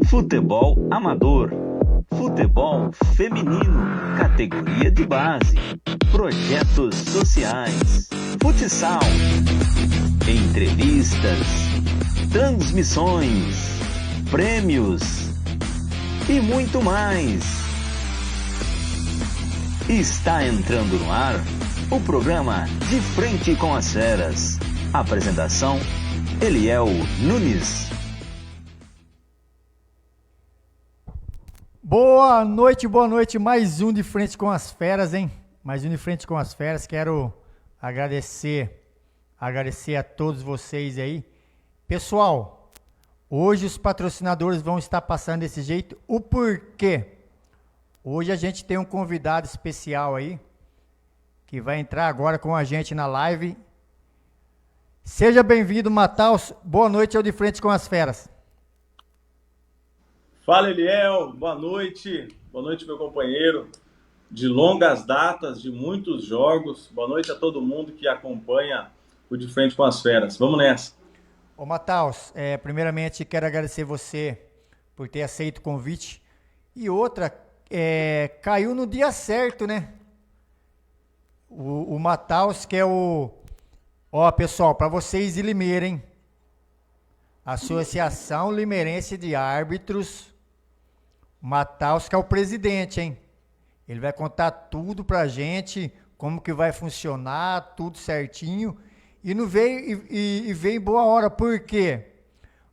Futebol amador, futebol feminino, categoria de base, projetos sociais, futsal, entrevistas, transmissões, prêmios e muito mais. Está entrando no ar o programa De Frente com as Feras. Apresentação: Eliel Nunes. Boa noite, mais um De Frente com as Feras, hein? Mais um De Frente com as Feras. Quero agradecer a todos vocês aí. Pessoal, hoje os patrocinadores vão estar passando desse jeito. O porquê? Hoje a gente tem um convidado especial aí, que vai entrar agora com a gente na live. Seja bem-vindo, Mataus. Boa noite ao De Frente com as Feras. Fala, Eliel. Boa noite, meu companheiro. De longas datas, de muitos jogos. Boa noite a todo mundo que acompanha o De Frente com as Feras. Vamos nessa. Ô, Mataus, primeiramente quero agradecer você por ter aceito o convite. E outra, caiu no dia certo, né? O Mataus, que é o... Ó, pessoal, para vocês de Limeira, hein? Associação Limeirense de Árbitros. Mataus, que é o presidente, hein? Ele vai contar tudo pra gente, como que vai funcionar, tudo certinho. E não veio, veio em boa hora, por quê?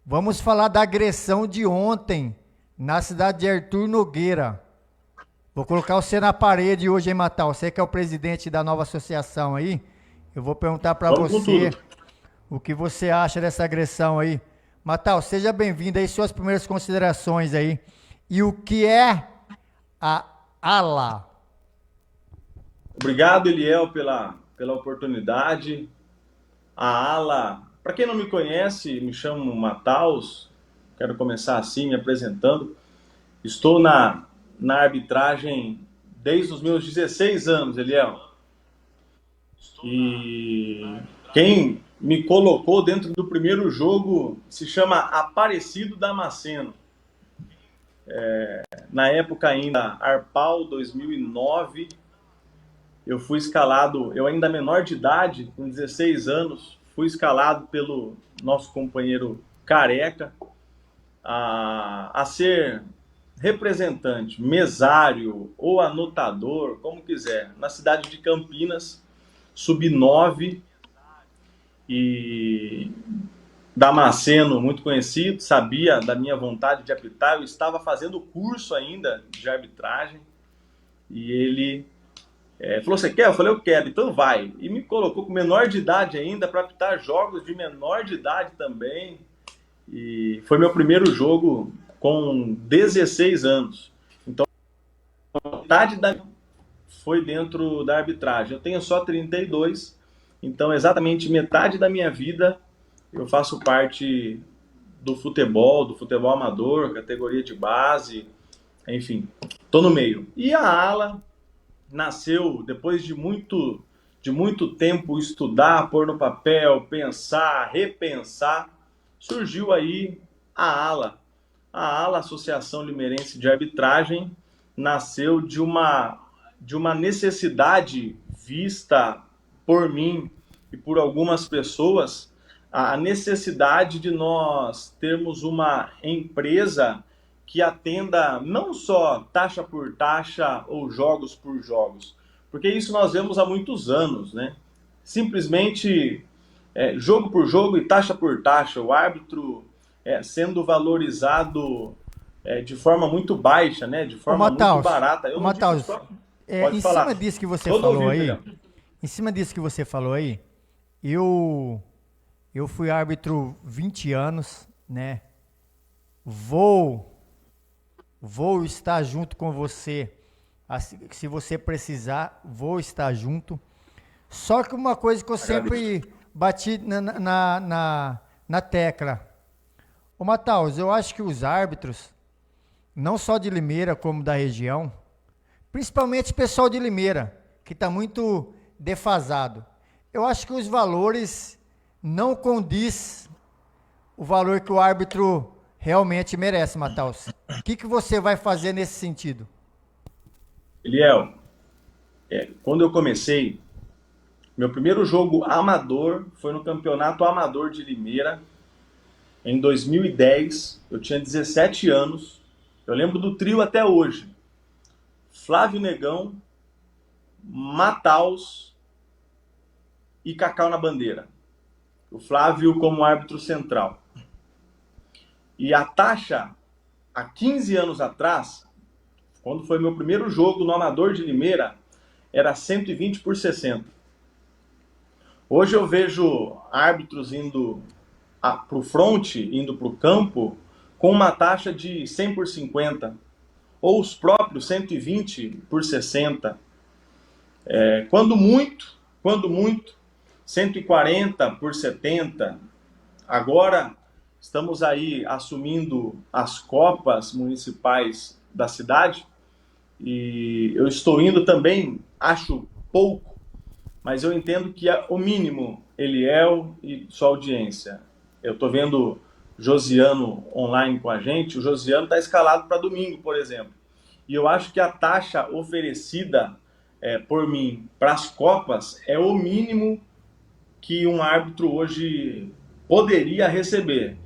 Vamos falar da agressão de ontem, na cidade de Arthur Nogueira. Vou colocar você na parede hoje, hein, Mataus? Você que é o presidente da nova associação aí, eu vou perguntar pra você o que você acha dessa agressão aí. Mataus, seja bem-vindo aí, suas primeiras considerações aí. E o que é a ALA? Obrigado, Eliel, pela oportunidade. A ALA, para quem não me conhece, me chamo Mataus. Quero começar assim, me apresentando. Estou na arbitragem desde os meus 16 anos, Eliel. E quem me colocou dentro do primeiro jogo se chama Aparecido Damasceno. Na época ainda, Arpal 2009, eu fui escalado, eu ainda menor de idade, com 16 anos, fui escalado pelo nosso companheiro Careca a ser representante, mesário ou anotador, como quiser, na cidade de Campinas, sub-9, e Damasceno, muito conhecido, sabia da minha vontade de apitar. Eu estava fazendo curso ainda de arbitragem e ele falou: você quer? Eu falei: eu quero, então vai. E me colocou com menor de idade ainda para apitar jogos de menor de idade também. E foi meu primeiro jogo com 16 anos. Então, metade foi dentro da arbitragem. Eu tenho só 32, então exatamente metade da minha vida eu faço parte do futebol amador, categoria de base, enfim, tô no meio. E a ALA nasceu depois de muito tempo estudar, pôr no papel, pensar, repensar, surgiu aí a ALA. A ALA, Associação Limeirense de Arbitragem, nasceu de uma necessidade vista por mim e por algumas pessoas, a necessidade de nós termos uma empresa que atenda não só taxa por taxa ou jogos por jogos, porque isso nós vemos há muitos anos, né? Simplesmente jogo por jogo e taxa por taxa, o árbitro sendo valorizado de forma muito baixa, né? De forma muito barata. Eu Mataus, pode falar. Cima disso que você falou aí, em cima disso que você falou aí, eu fui árbitro 20 anos, né? Vou estar junto com você. Se você precisar, vou estar junto. Só que uma coisa que eu sempre bati na tecla. Ô, Mataus, eu acho que os árbitros, não só de Limeira como da região, principalmente o pessoal de Limeira, que está muito defasado. Eu acho que os valores não condiz o valor que o árbitro realmente merece, Matheus. O que você vai fazer nesse sentido? Eliel, quando eu comecei, meu primeiro jogo amador foi no Campeonato Amador de Limeira, em 2010. Eu tinha 17 anos. Eu lembro do trio até hoje. Flávio Negão, Mataus e Cacau na bandeira. O Flávio como árbitro central. E a taxa, há 15 anos atrás, quando foi meu primeiro jogo no Amador de Limeira, era 120 por 60. Hoje eu vejo árbitros indo para o front, indo para o campo, com uma taxa de 100 por 50. Ou os próprios 120 por 60. Quando muito, 140 por 70. Agora estamos aí assumindo as copas municipais da cidade e eu estou indo também, acho pouco, mas eu entendo que é o mínimo, Eliel e sua audiência. Eu estou vendo Josiano online com a gente, o Josiano está escalado para domingo, por exemplo. E eu acho que a taxa oferecida por mim para as copas é o mínimo que um árbitro hoje poderia receber.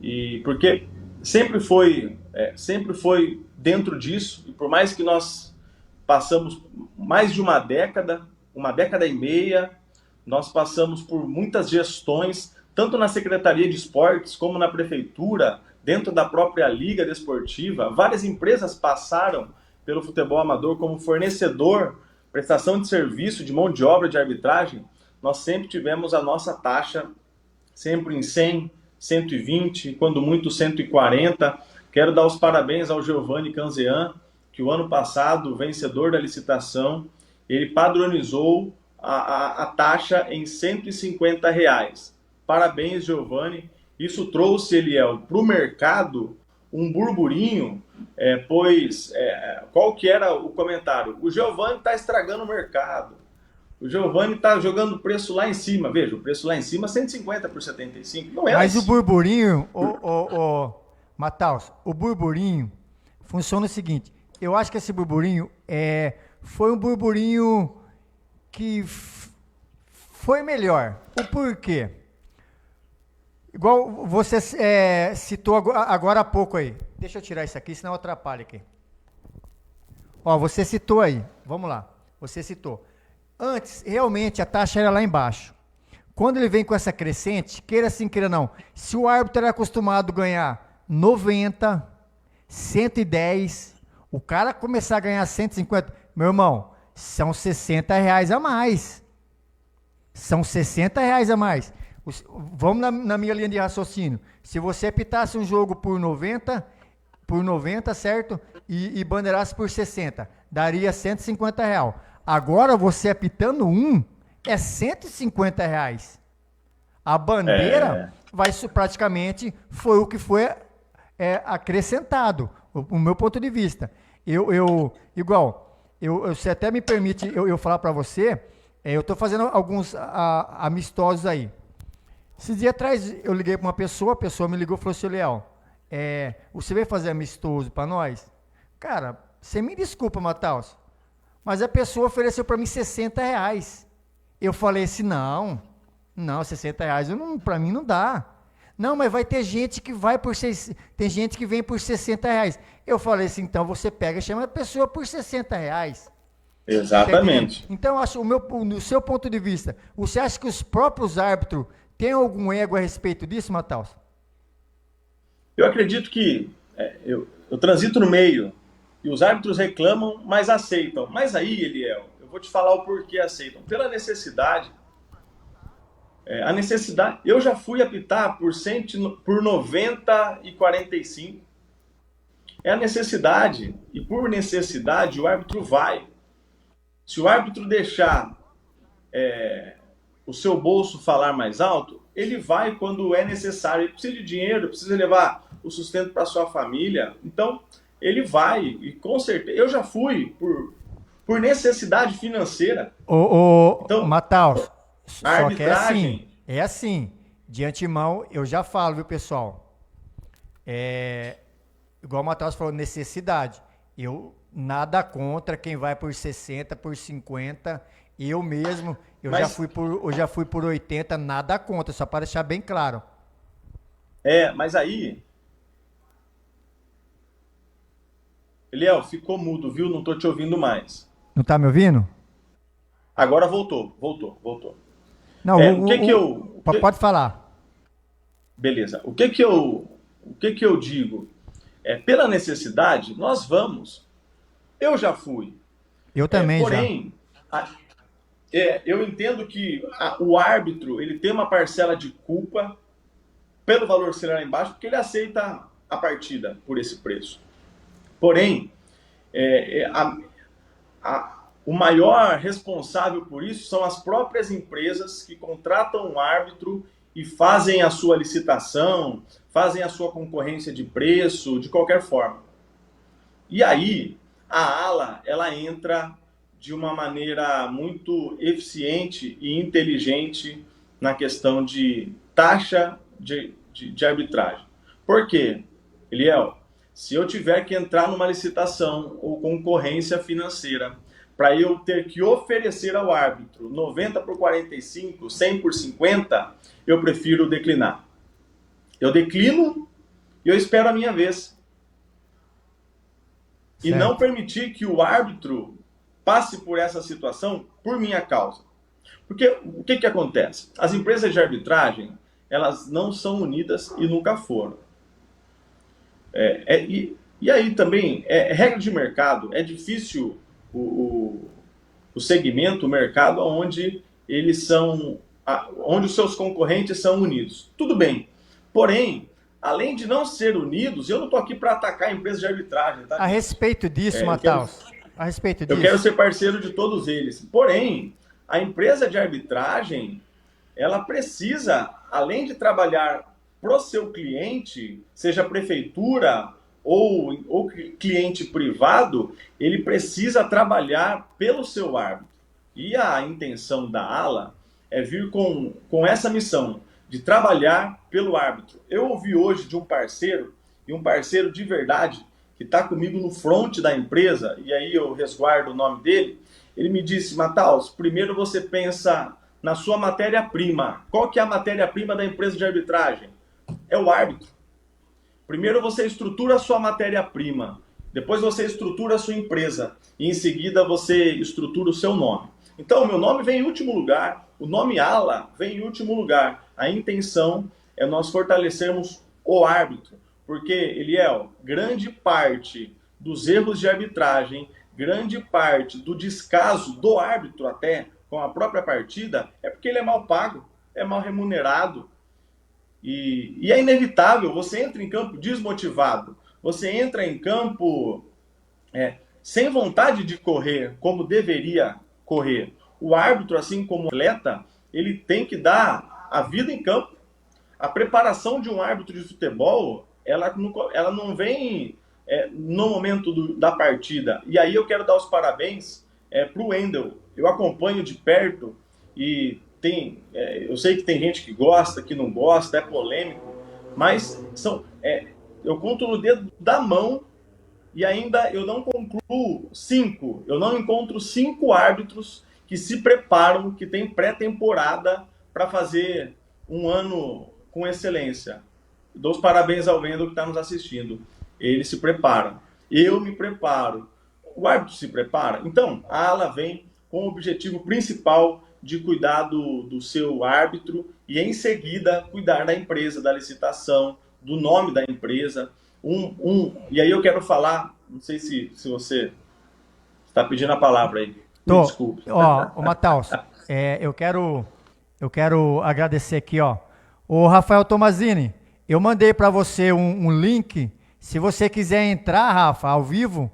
E porque sempre foi dentro disso, e por mais que nós passamos mais de uma década e meia, nós passamos por muitas gestões, tanto na Secretaria de Esportes como na Prefeitura, dentro da própria Liga Desportiva. Várias empresas passaram pelo futebol amador como fornecedor, prestação de serviço, de mão de obra, de arbitragem. Nós sempre tivemos a nossa taxa, sempre em 100, 120, quando muito 140. Quero dar os parabéns ao Giovanni Canzean, que o ano passado, vencedor da licitação, ele padronizou a taxa em R$150. Parabéns, Giovanni. Isso trouxe, Eliel, para o mercado um burburinho, pois qual que era o comentário? O Giovanni está estragando o mercado. O Giovanni está jogando o preço lá em cima. Veja, o preço lá em cima, 150 por 75. Não é Mas assim. O burburinho, Matheus, o burburinho funciona o seguinte. Eu acho que esse burburinho foi um burburinho que foi melhor. O porquê? Igual você citou agora há pouco aí. Deixa eu tirar isso aqui, senão atrapalha aqui. Ó, você citou aí. Vamos lá. Você citou. Antes, realmente, a taxa era lá embaixo. Quando ele vem com essa crescente, queira sim, queira não, se o árbitro era acostumado a ganhar 90, 110, o cara começar a ganhar 150, meu irmão, são R$60 a mais. São R$60 a mais. Vamos na minha linha de raciocínio. Se você apitasse um jogo por 90, certo? E bandeirasse por 60, daria R$150. Agora você apitando é R$150. A bandeira praticamente foi o que foi acrescentado, o meu ponto de vista. Você até me permite eu falar para você, eu estou fazendo alguns amistosos aí. Esses dias atrás eu liguei para uma pessoa, a pessoa me ligou e falou assim: Leal, você veio fazer amistoso para nós? Cara, você me desculpa, Matheus, mas a pessoa ofereceu para mim R$60. Eu falei assim, não, R$60 para mim não dá. Não, mas vai ter gente que vai tem gente que vem por R$60. Eu falei assim, então você pega e chama a pessoa por R$60. Exatamente. Tá, então, acho, no seu ponto de vista, você acha que os próprios árbitros têm algum ego a respeito disso, Matheus? Eu acredito que eu transito no meio e os árbitros reclamam, mas aceitam. Mas aí, Eliel, eu vou te falar o porquê aceitam. Pela necessidade. A necessidade. Eu já fui apitar por 90 e 45. É a necessidade. E por necessidade, o árbitro vai. Se o árbitro deixar o seu bolso falar mais alto, ele vai quando é necessário. Ele precisa de dinheiro, precisa levar o sustento para sua família. Então, ele vai. E com certeza. Eu já fui por necessidade financeira. Então, Matheus, a arbitragem... É assim. De antemão, eu já falo, viu, pessoal? igual o Matheus falou, necessidade. Eu nada contra quem vai por 60, por 50. Eu mesmo, já fui por 80, nada contra, só para deixar bem claro. Mas aí... Eliel, ficou mudo, viu? Não tô te ouvindo mais. Não tá me ouvindo? Agora voltou. Não, pode falar. Beleza. O que que eu digo? Pela necessidade, nós vamos. Eu já fui. Eu também porém, eu entendo que o árbitro ele tem uma parcela de culpa pelo valor ser lá embaixo, porque ele aceita a partida por esse preço. Porém, o maior responsável por isso são as próprias empresas que contratam um árbitro e fazem a sua licitação, fazem a sua concorrência de preço, de qualquer forma. E aí, a ALA, ela entra de uma maneira muito eficiente e inteligente na questão de taxa de arbitragem. Por quê, Eliel? Se eu tiver que entrar numa licitação ou concorrência financeira para eu ter que oferecer ao árbitro 90 por 45, 100 por 50, eu prefiro declinar. Eu declino e eu espero a minha vez. E não permitir que o árbitro passe por essa situação por minha causa. Porque o que acontece? As empresas de arbitragem, elas não são unidas e nunca foram. E aí também, regra de mercado, é difícil o segmento, o mercado, onde onde os seus concorrentes são unidos. Tudo bem. Porém, além de não ser unidos, eu não estou aqui para atacar a empresa de arbitragem. Tá? A respeito disso, Matheus, eu quero ser parceiro de todos eles. Porém, a empresa de arbitragem, ela precisa, além de trabalhar para o seu cliente, seja prefeitura ou cliente privado, ele precisa trabalhar pelo seu árbitro. E a intenção da ALA é vir com essa missão de trabalhar pelo árbitro. Eu ouvi hoje de um parceiro, e um parceiro de verdade, que está comigo no front da empresa, e aí eu resguardo o nome dele, ele me disse: Matheus, primeiro você pensa na sua matéria-prima. Qual que é a matéria-prima da empresa de arbitragem? É o árbitro. Primeiro você estrutura a sua matéria-prima, depois você estrutura a sua empresa, e em seguida você estrutura o seu nome. Então, o meu nome vem em último lugar, o nome ALA vem em último lugar. A intenção é nós fortalecermos o árbitro, porque, Eliel, grande parte dos erros de arbitragem, grande parte do descaso do árbitro até com a própria partida, é porque ele é mal pago, é mal remunerado. E é inevitável, você entra em campo desmotivado, você entra em campo sem vontade de correr como deveria correr. O árbitro, assim como o atleta, ele tem que dar a vida em campo. A preparação de um árbitro de futebol, ela não vem no momento da partida. E aí eu quero dar os parabéns para o Wendel. Eu acompanho de perto e eu sei que tem gente que gosta, que não gosta, é polêmico, mas eu conto no dedo da mão e ainda eu não concluo 5. Eu não encontro 5 árbitros que se preparam, que têm pré-temporada para fazer um ano com excelência. Dou os parabéns ao Wendel que está nos assistindo. Ele se prepara. Eu me preparo. O árbitro se prepara. Então, a ALA vem com o objetivo principal de cuidar do seu árbitro e, em seguida, cuidar da empresa, da licitação, do nome da empresa. E aí eu quero falar, não sei se você está pedindo a palavra aí. Me desculpe. Matheus, eu quero agradecer aqui, o Rafael Tomazini, eu mandei para você um link. Se você quiser entrar, Rafa, ao vivo,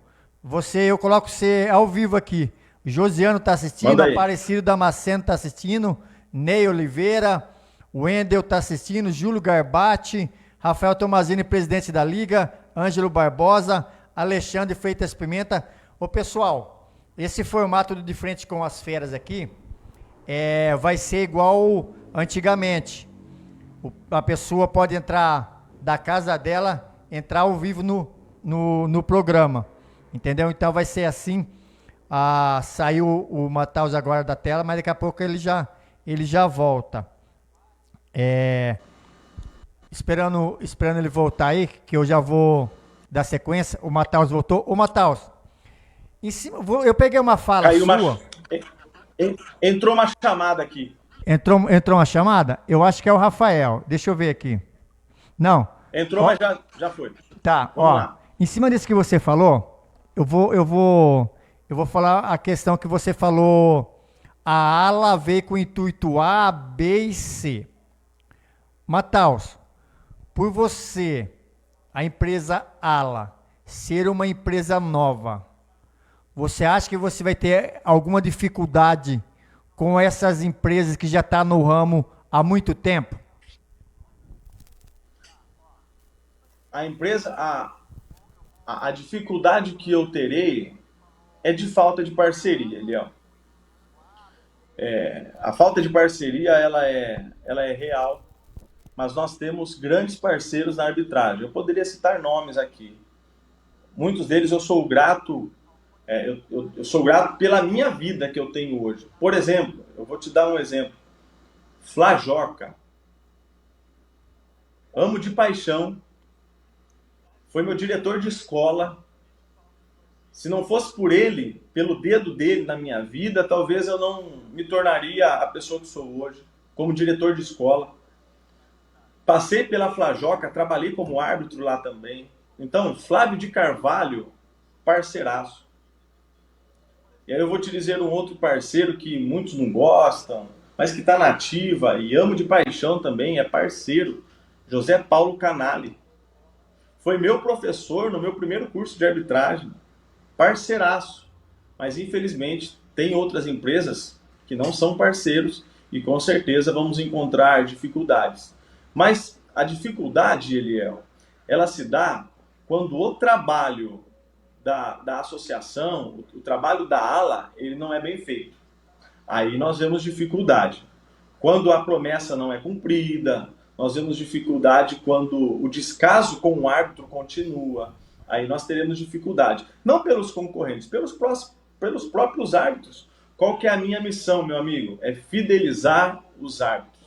eu coloco você ao vivo aqui. O Josiano está assistindo, Aparecido Damasceno está assistindo, Ney Oliveira, o Wendel está assistindo, Júlio Garbati, Rafael Tomazini, presidente da Liga, Ângelo Barbosa, Alexandre Freitas Pimenta. Ô pessoal, esse formato de frente com as feras aqui vai ser igual antigamente. A pessoa pode entrar da casa dela entrar ao vivo no programa, entendeu? Então vai ser assim, saiu o Mataus agora da tela, mas daqui a pouco ele já volta. Esperando ele voltar aí, que eu já vou dar sequência. O Mataus voltou. Ô Mataus, em cima, eu peguei uma fala sua. Entrou uma chamada aqui. Entrou uma chamada? Eu acho que é o Rafael. Deixa eu ver aqui. Não. Entrou, mas já foi. Tá, Vamos lá. Em cima disso que você falou, eu vou falar a questão que você falou. A ala veio com o intuito A, B e C. Mataus, por você, a empresa ala, ser uma empresa nova, você acha que você vai ter alguma dificuldade com essas empresas que já estão no ramo há muito tempo? A empresa, a dificuldade que eu terei é de falta de parceria, Eliel. A falta de parceria, ela é real, mas nós temos grandes parceiros na arbitragem. Eu poderia citar nomes aqui. Muitos deles eu sou grato, eu sou grato pela minha vida que eu tenho hoje. Por exemplo, eu vou te dar um exemplo. Flajoca. Amo de paixão. Foi meu diretor de escola. Se não fosse por ele, pelo dedo dele na minha vida, talvez eu não me tornaria a pessoa que sou hoje, como diretor de escola. Passei pela Flajoca, trabalhei como árbitro lá também. Então, Flávio de Carvalho, parceiraço. E aí eu vou te dizer um outro parceiro que muitos não gostam, mas que está na ativa e amo de paixão também, é parceiro, José Paulo Canali. Foi meu professor no meu primeiro curso de arbitragem. Parceiraço, mas infelizmente tem outras empresas que não são parceiros e com certeza vamos encontrar dificuldades. Mas a dificuldade, Eliel, ela se dá quando o trabalho da associação, o trabalho da ala, ele não é bem feito. Aí nós vemos dificuldade. Quando a promessa não é cumprida, nós vemos dificuldade quando o descaso com o árbitro continua. Aí nós teremos dificuldade. Não pelos concorrentes, pelos próprios árbitros. Qual que é a minha missão, meu amigo? É fidelizar os árbitros.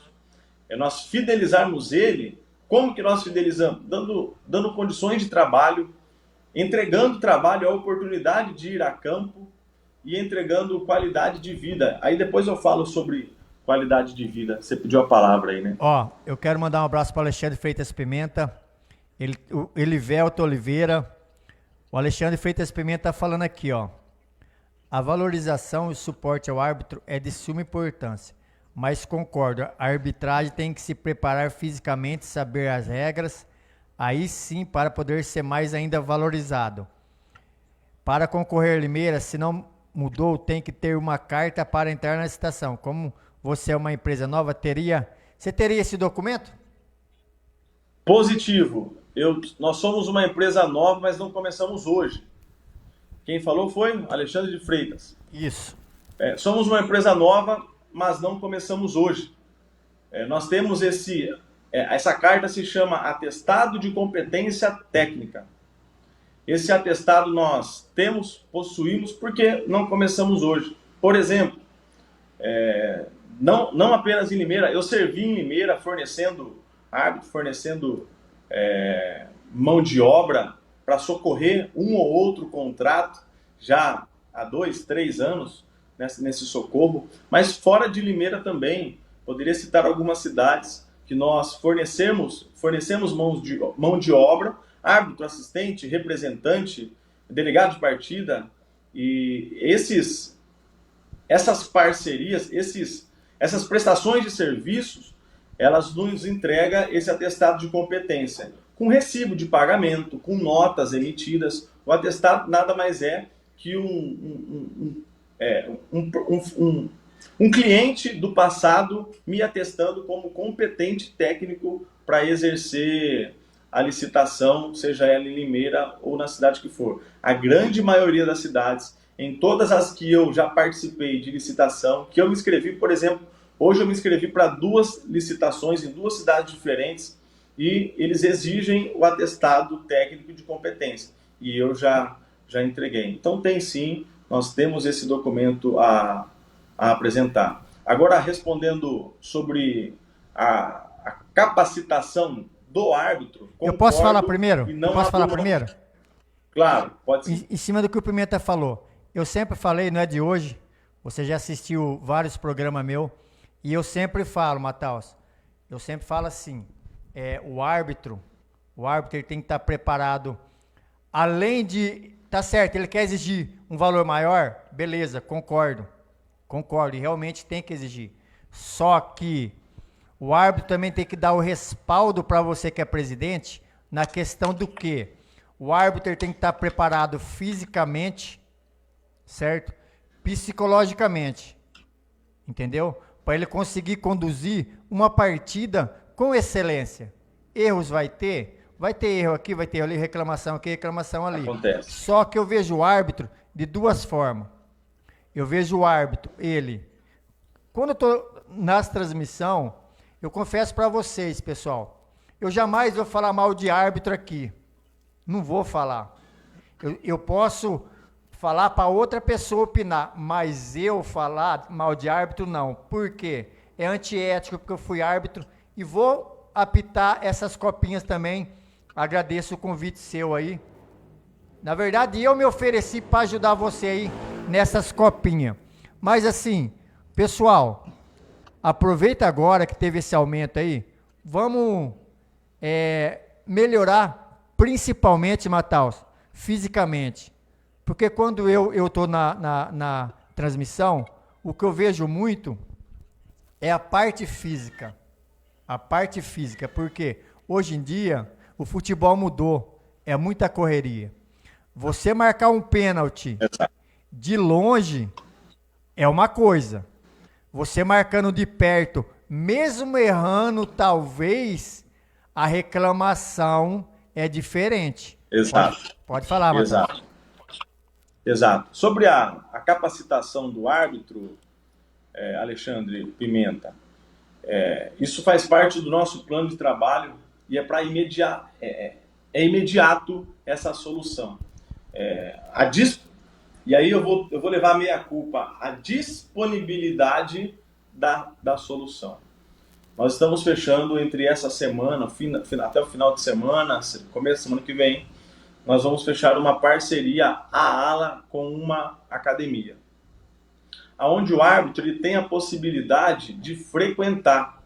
É nós fidelizarmos ele. Como que nós fidelizamos? Dando condições de trabalho, entregando trabalho, a oportunidade de ir a campo e entregando qualidade de vida. Aí depois eu falo sobre qualidade de vida. Você pediu a palavra aí, né? Eu quero mandar um abraço para o Alexandre Freitas Pimenta. O Elivelto Oliveira, o Alexandre Freitas Pimenta está falando aqui, a valorização e o suporte ao árbitro é de suma importância, mas concordo, a arbitragem tem que se preparar fisicamente, saber as regras, aí sim para poder ser mais ainda valorizado. Para concorrer a Limeira, se não mudou, tem que ter uma carta para entrar na licitação. Como você é uma empresa nova, você teria esse documento? Positivo. Nós somos uma empresa nova, mas não começamos hoje. Quem falou foi Alexandre de Freitas. Isso. Somos uma empresa nova, mas não começamos hoje. Nós temos essa carta se chama Atestado de Competência Técnica. Esse atestado nós possuímos porque não começamos hoje. Por exemplo, não apenas em Limeira, eu servi em Limeira fornecendo árbitro, fornecendo mão de obra para socorrer um ou outro contrato já há 2, 3 anos nesse socorro, mas fora de Limeira também, poderia citar algumas cidades que nós fornecemos mão de obra, árbitro, assistente, representante, delegado de partida, e essas parcerias, essas prestações de serviços, elas nos entregam esse atestado de competência, com recibo de pagamento, com notas emitidas. O atestado nada mais é que um cliente do passado me atestando como competente técnico para exercer a licitação, seja ela em Limeira ou na cidade que for. A grande maioria das cidades, em todas as que eu já participei de licitação, que eu me inscrevi, por exemplo, hoje eu me inscrevi para 2 licitações em 2 cidades diferentes, e eles exigem o atestado técnico de competência. E eu já entreguei. Então tem sim, nós temos esse documento a apresentar. Agora, respondendo sobre a capacitação do árbitro... Eu posso falar primeiro? Claro, pode sim. Em cima do que o Pimenta falou. Eu sempre falei, não é de hoje, você já assistiu vários programas meus, e eu sempre falo, Mataus, eu sempre falo assim, o árbitro ele tem que estar preparado, além de, tá certo, ele quer exigir um valor maior, beleza, concordo, e realmente tem que exigir. Só que o árbitro também tem que dar o respaldo para você que é presidente, na questão do quê? O árbitro ele tem que estar preparado fisicamente, certo? Psicologicamente, entendeu? Para ele conseguir conduzir uma partida com excelência. Erros vai ter erro aqui, vai ter erro ali, reclamação aqui, reclamação ali. Acontece. Só que eu vejo o árbitro de duas formas. Eu vejo o árbitro, quando eu estou nas transmissão, eu confesso para vocês, pessoal, eu jamais vou falar mal de árbitro aqui. Não vou falar. Eu posso falar para outra pessoa opinar, mas eu falar mal de árbitro, não. Por quê? É antiético, porque eu fui árbitro e vou apitar essas copinhas também. Agradeço o convite seu aí. Na verdade, eu me ofereci para ajudar você aí nessas copinhas. Mas assim, pessoal, aproveita agora que teve esse aumento aí. Vamos melhorar, principalmente, Mataus, fisicamente. Porque quando eu estou na transmissão, o que eu vejo muito é a parte física. A parte física, porque hoje em dia o futebol mudou, é muita correria. Você marcar um pênalti de longe é uma coisa. Você marcando de perto, mesmo errando, talvez a reclamação é diferente. Exato. Pode falar, Matheus. Exato. Sobre a capacitação do árbitro, Alexandre Pimenta, isso faz parte do nosso plano de trabalho e é para imediato essa solução. E aí eu vou levar a meia-culpa, a disponibilidade da solução. Nós estamos fechando entre essa semana, até o final de semana, começo da semana que vem, nós vamos fechar uma parceria à ala com uma academia, onde o árbitro ele tem a possibilidade de frequentar,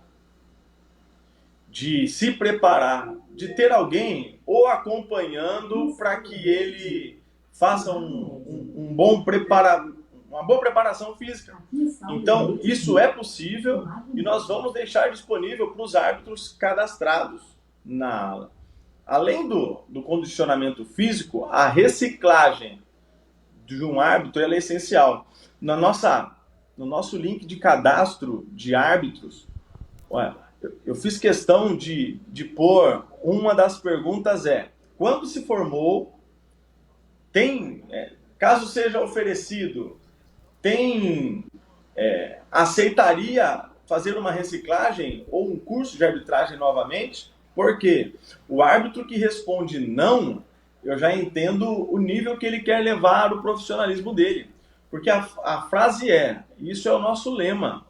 de se preparar, de ter alguém ou acompanhando para que ele faça uma boa preparação física. Então, isso é possível e nós vamos deixar disponível para os árbitros cadastrados na ala. Além do condicionamento físico, a reciclagem de um árbitro ela é essencial. No nosso link de cadastro de árbitros, eu fiz questão de pôr, uma das perguntas quando se formou, caso seja oferecido, aceitaria fazer uma reciclagem ou um curso de arbitragem novamente? Porque o árbitro que responde não, eu já entendo o nível que ele quer levar o profissionalismo dele. Porque a frase isso é o nosso lema,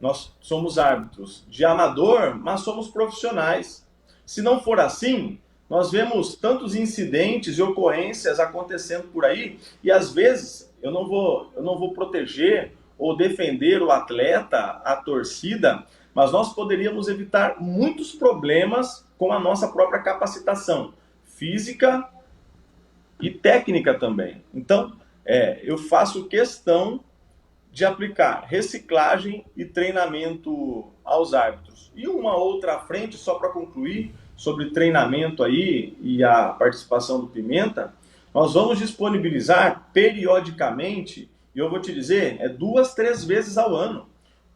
nós somos árbitros de amador, mas somos profissionais. Se não for assim, nós vemos tantos incidentes e ocorrências acontecendo por aí, e às vezes eu não vou proteger ou defender o atleta, a torcida, mas nós poderíamos evitar muitos problemas com a nossa própria capacitação física e técnica também. Então, eu faço questão de aplicar reciclagem e treinamento aos árbitros. E uma outra frente, só para concluir, sobre treinamento aí e a participação do Pimenta, nós vamos disponibilizar periodicamente, e eu vou te dizer, 2, 3 vezes ao ano,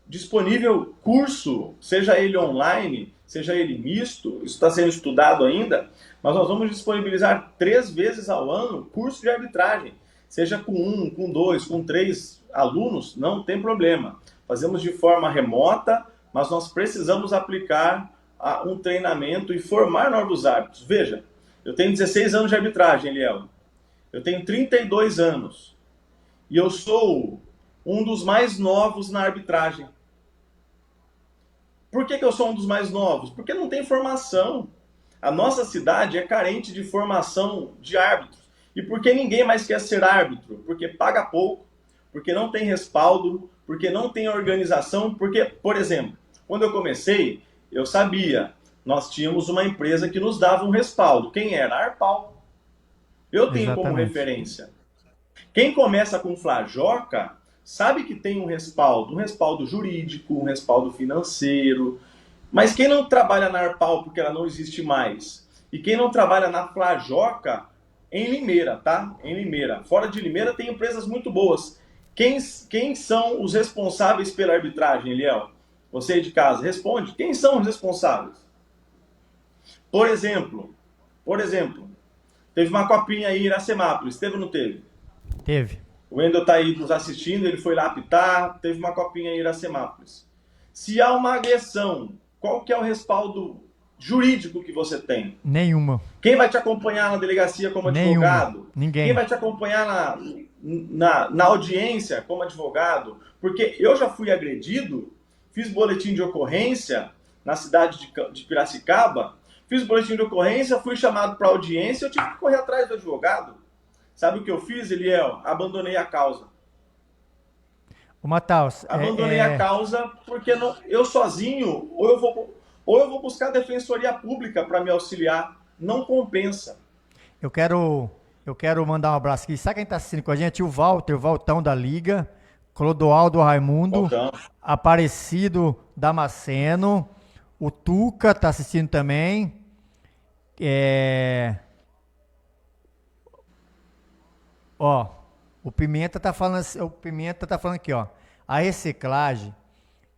disponível curso, seja ele online, seja ele misto, isso está sendo estudado ainda, mas nós vamos disponibilizar 3 vezes ao ano curso de arbitragem, seja com 1, com 2, com 3 alunos, não tem problema. Fazemos de forma remota, mas nós precisamos aplicar um treinamento e formar novos árbitros. Veja, eu tenho 16 anos de arbitragem, Eliel. Eu tenho 32 anos. E eu sou um dos mais novos na arbitragem. Por que eu sou um dos mais novos? Porque não tem formação. A nossa cidade é carente de formação de árbitros. E por que ninguém mais quer ser árbitro? Porque paga pouco, porque não tem respaldo, porque não tem organização. Porque, por exemplo, quando eu comecei, eu sabia, nós tínhamos uma empresa que nos dava um respaldo. Quem era? A Arpal. Eu tenho Exatamente. como referência. Quem começa com Flajoca sabe que tem um respaldo jurídico, um respaldo financeiro. Mas quem não trabalha na Arpal porque ela não existe mais, e quem não trabalha na Flajoca, em Limeira, tá? Em Limeira. Fora de Limeira tem empresas muito boas. Quem são os responsáveis pela arbitragem, Eliel? Você de casa, responde. Quem são os responsáveis? Por exemplo, teve uma copinha aí em Iracemápolis, teve ou não teve? Teve. O Wendel está aí nos assistindo, ele foi lá apitar, teve uma copinha em Iracemápolis. Se há uma agressão, qual que é o respaldo jurídico que você tem? Nenhuma. Quem vai te acompanhar na delegacia como advogado? Ninguém. Quem vai te acompanhar na audiência como advogado? Porque eu já fui agredido, fiz boletim de ocorrência na cidade de Piracicaba, fiz boletim de ocorrência, fui chamado para audiência, eu tive que correr atrás do advogado. Sabe o que eu fiz, Eliel? Abandonei a causa. Ô, Mataus, Abandonei a causa porque não, eu sozinho, ou eu vou buscar a defensoria pública para me auxiliar. Não compensa. Eu quero mandar um abraço aqui. Sabe quem está assistindo com a gente? O Valtão da Liga, Clodoaldo Raimundo, Valtão. Aparecido Damasceno, o Tuca está assistindo também. Ó, o Pimenta tá falando aqui, ó. A reciclagem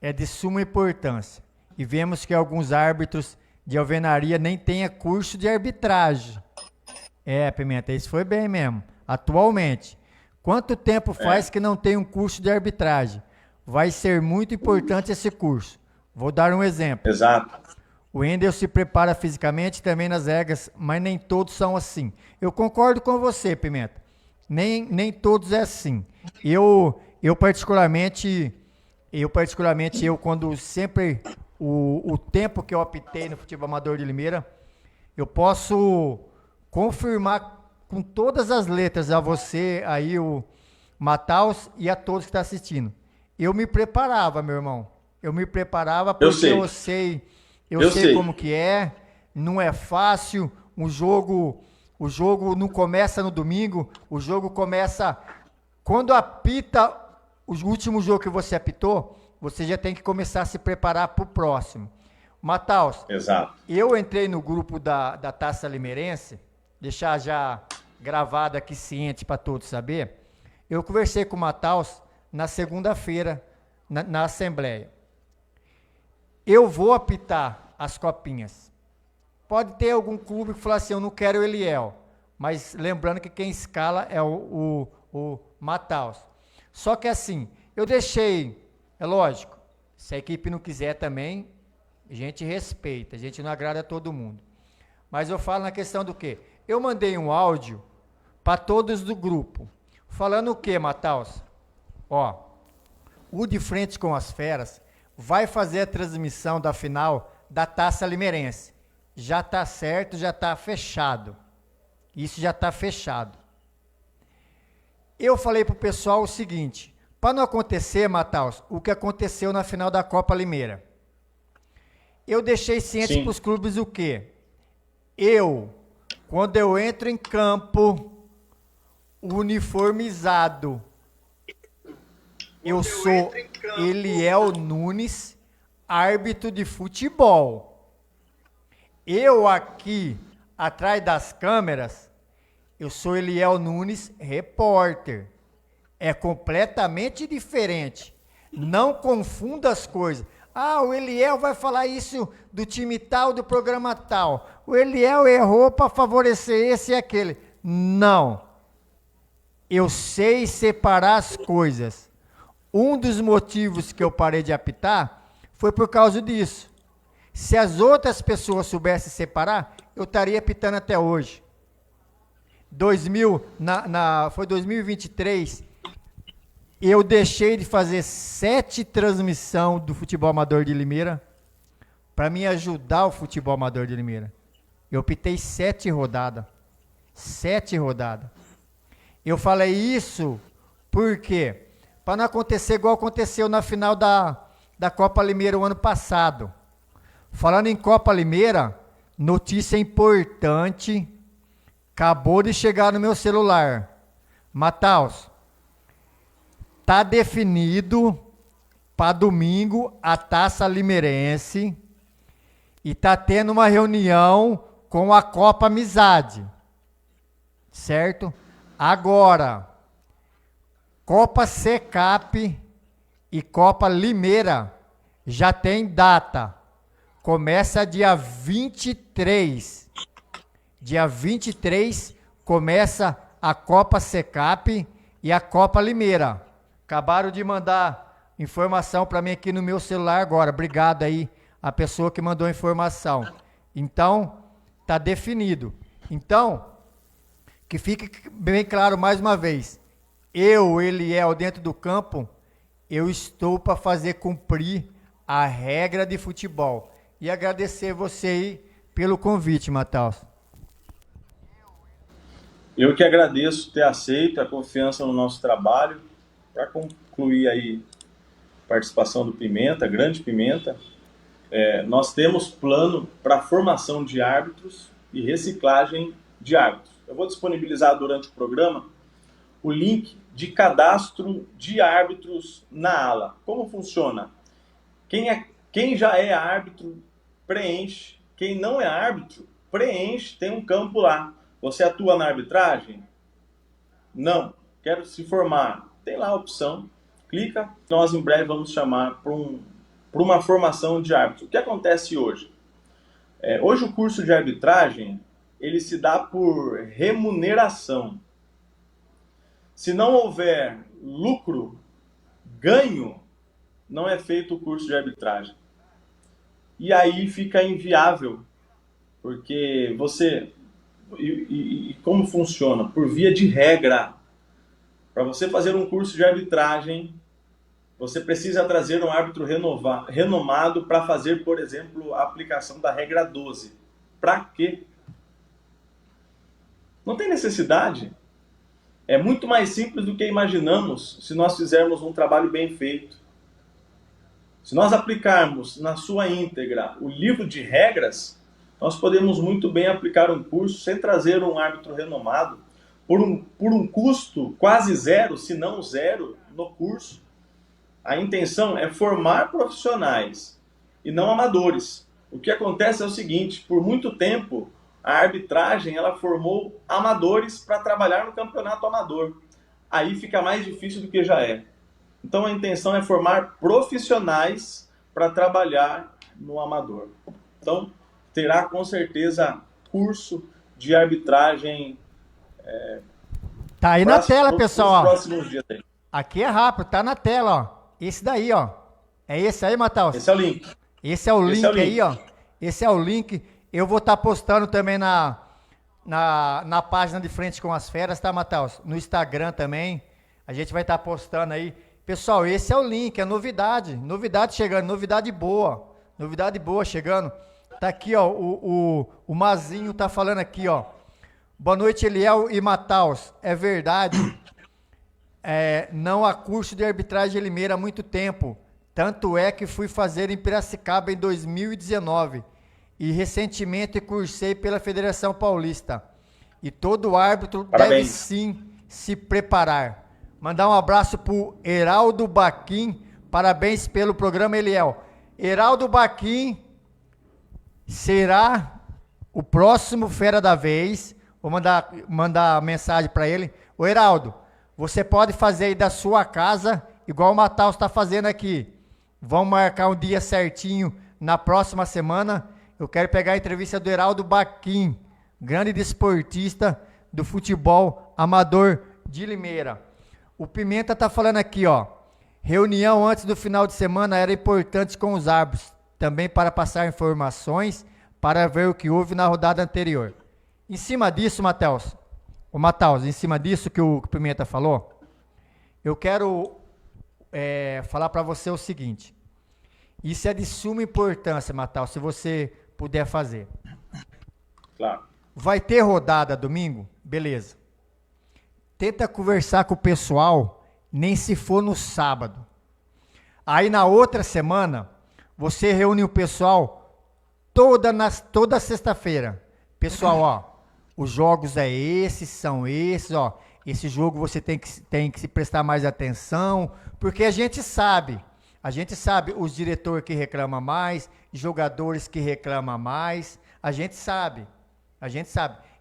é de suma importância e vemos que alguns árbitros de alvenaria nem tenha curso de arbitragem. Pimenta, isso foi bem mesmo. Atualmente, quanto tempo faz que não tem um curso de arbitragem? Vai ser muito importante esse curso. Vou dar um exemplo. Exato. O Wendel se prepara fisicamente também nas regras, mas nem todos são assim. Eu concordo com você, Pimenta. Nem todos é assim. Eu particularmente, quando sempre o tempo que eu apitei no futebol amador de Limeira, eu posso confirmar com todas as letras a você, aí o Mataus e a todos que estão assistindo. Eu me preparava, meu irmão. Eu me preparava porque eu sei como que é. Não é fácil. O jogo não começa no domingo, o jogo começa quando apita o último jogo que você apitou, você já tem que começar a se preparar para o próximo. Mataus, exato. Eu entrei no grupo da Taça Limeirense, deixar já gravado aqui ciente para todos saber. Eu conversei com o Mataus na segunda-feira, na Assembleia. Eu vou apitar as copinhas. Pode ter algum clube que fala assim, eu não quero o Eliel. Mas lembrando que quem escala é o Mataus. Só que assim, eu deixei, é lógico, se a equipe não quiser também, a gente respeita, a gente não agrada a todo mundo. Mas eu falo na questão do quê? Eu mandei um áudio para todos do grupo. Falando o quê, Mataus? Ó, o De Frente com as Feras vai fazer a transmissão da final da Taça Limeirense. Já está certo, já está fechado. Isso já está fechado. Eu falei para o pessoal o seguinte, para não acontecer, Mataus, o que aconteceu na final da Copa Limeira. Eu deixei ciente para os clubes o quê? Quando eu entro em campo uniformizado, eu sou Eliel Nunes, árbitro de futebol. Eu aqui, atrás das câmeras, eu sou Eliel Nunes, repórter. É completamente diferente. Não confunda as coisas. Ah, o Eliel vai falar isso do time tal, do programa tal. O Eliel errou para favorecer esse e aquele. Não. Eu sei separar as coisas. Um dos motivos que eu parei de apitar foi por causa disso. Se as outras pessoas soubessem separar, eu estaria apitando até hoje. Foi 2023, eu deixei de fazer 7 transmissões do futebol amador de Limeira para me ajudar o futebol amador de Limeira. Eu pitei 7 rodadas. 7 rodadas. Eu falei isso porque, para não acontecer igual aconteceu na final da Copa Limeira o ano passado. Falando em Copa Limeira, notícia importante, acabou de chegar no meu celular. Mataus, tá definido para domingo a Taça Limeirense e tá tendo uma reunião com a Copa Amizade, certo? Agora, Copa Secap e Copa Limeira já tem data. Começa dia 23. Dia 23 começa a Copa Secap e a Copa Limeira. Acabaram de mandar informação para mim aqui no meu celular agora. Obrigado aí a pessoa que mandou a informação. Então, tá definido. Então, que fique bem claro mais uma vez. Eu, Eliel, dentro do campo, eu estou para fazer cumprir a regra de futebol. E agradecer você aí pelo convite, Mataus. Eu que agradeço ter aceito a confiança no nosso trabalho. Para concluir aí a participação do Pimenta, grande Pimenta, nós temos plano para formação de árbitros e reciclagem de árbitros. Eu vou disponibilizar durante o programa o link de cadastro de árbitros na ala. Como funciona? Quem já é árbitro, preenche. Quem não é árbitro, preenche, tem um campo lá. Você atua na arbitragem? Não. Quero se formar. Tem lá a opção. Clica. Nós em breve vamos chamar para uma formação de árbitro. O que acontece hoje? Hoje o curso de arbitragem, ele se dá por remuneração. Se não houver lucro, ganho, não é feito o curso de arbitragem. E aí fica inviável, porque você... E como funciona? Por via de regra. Para você fazer um curso de arbitragem, você precisa trazer um árbitro renomado para fazer, por exemplo, a aplicação da regra 12. Para quê? Não tem necessidade. É muito mais simples do que imaginamos se nós fizermos um trabalho bem feito. Se nós aplicarmos na sua íntegra o livro de regras, nós podemos muito bem aplicar um curso sem trazer um árbitro renomado por um custo quase zero, se não zero, no curso. A intenção é formar profissionais e não amadores. O que acontece é o seguinte, por muito tempo a arbitragem ela formou amadores para trabalhar no campeonato amador. Aí fica mais difícil do que já é. Então a intenção é formar profissionais para trabalhar no amador. Então terá com certeza curso de arbitragem. Tá aí na tela, pessoal. Próximos dias aí. Aqui é rápido, tá na tela, ó. Esse daí, ó. É esse aí, Mataus? Esse é o link. Esse é o link aí, ó. Esse é o link. Eu vou estar postando também na página de Frente com as Feras, tá, Mataus? No Instagram também. A gente vai estar postando aí. Pessoal, esse é o link, é novidade. Novidade chegando, novidade boa. Novidade boa chegando. Tá aqui, ó. O Mazinho tá falando aqui, ó. Boa noite, Eliel e Mataus. É verdade. Não há curso de arbitragem em Limeira há muito tempo. Tanto é que fui fazer em Piracicaba em 2019. E recentemente cursei pela Federação Paulista. E todo árbitro deve sim se preparar. Mandar um abraço pro Heraldo Baquim. Parabéns pelo programa, Eliel. Heraldo Baquim será o próximo Fera da Vez. Vou mandar mensagem para ele. Ô Heraldo, você pode fazer aí da sua casa, igual o Mataus está fazendo aqui. Vamos marcar um dia certinho na próxima semana. Eu quero pegar a entrevista do Heraldo Baquim, grande desportista do futebol amador de Limeira. O Pimenta tá falando aqui, ó. Reunião antes do final de semana era importante com os árbitros. também para passar informações, para ver o que houve na rodada anterior. Em cima disso, Matheus, em cima disso que o Pimenta falou, eu quero falar para você o seguinte. Isso é de suma importância, Matheus, se você puder fazer. Claro. Vai ter rodada domingo? Beleza. Tenta conversar com o pessoal, nem se for no sábado. Aí na outra semana, você reúne o pessoal toda sexta-feira. Pessoal, ó, os jogos são esses, ó. Esse jogo você tem que se prestar mais atenção, porque a gente sabe os diretores que reclamam mais, jogadores que reclamam mais, a gente sabe.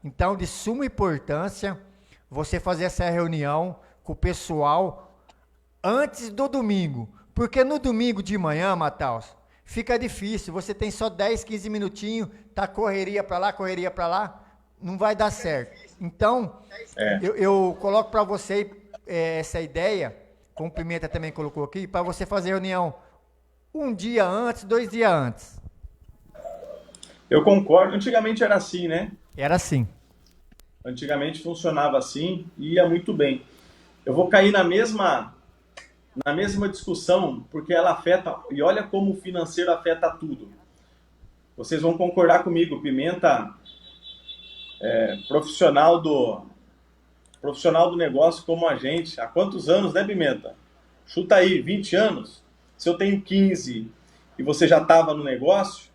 Então, de suma importância, você fazer essa reunião com o pessoal antes do domingo. Porque no domingo de manhã, Matheus, fica difícil. Você tem só 10, 15 minutinhos, tá correria para lá, não vai dar certo. Então, eu coloco para você essa ideia, como o Pimenta também colocou aqui, para você fazer reunião um dia antes, 2 dias antes. Eu concordo. Antigamente era assim, né? Era assim. Antigamente funcionava assim e ia muito bem. Eu vou cair na mesma discussão, porque ela afeta, e olha como o financeiro afeta tudo. Vocês vão concordar comigo, Pimenta profissional do negócio como a gente. Há quantos anos, né, Pimenta? Chuta aí, 20 anos? Se eu tenho 15 e você já estava no negócio,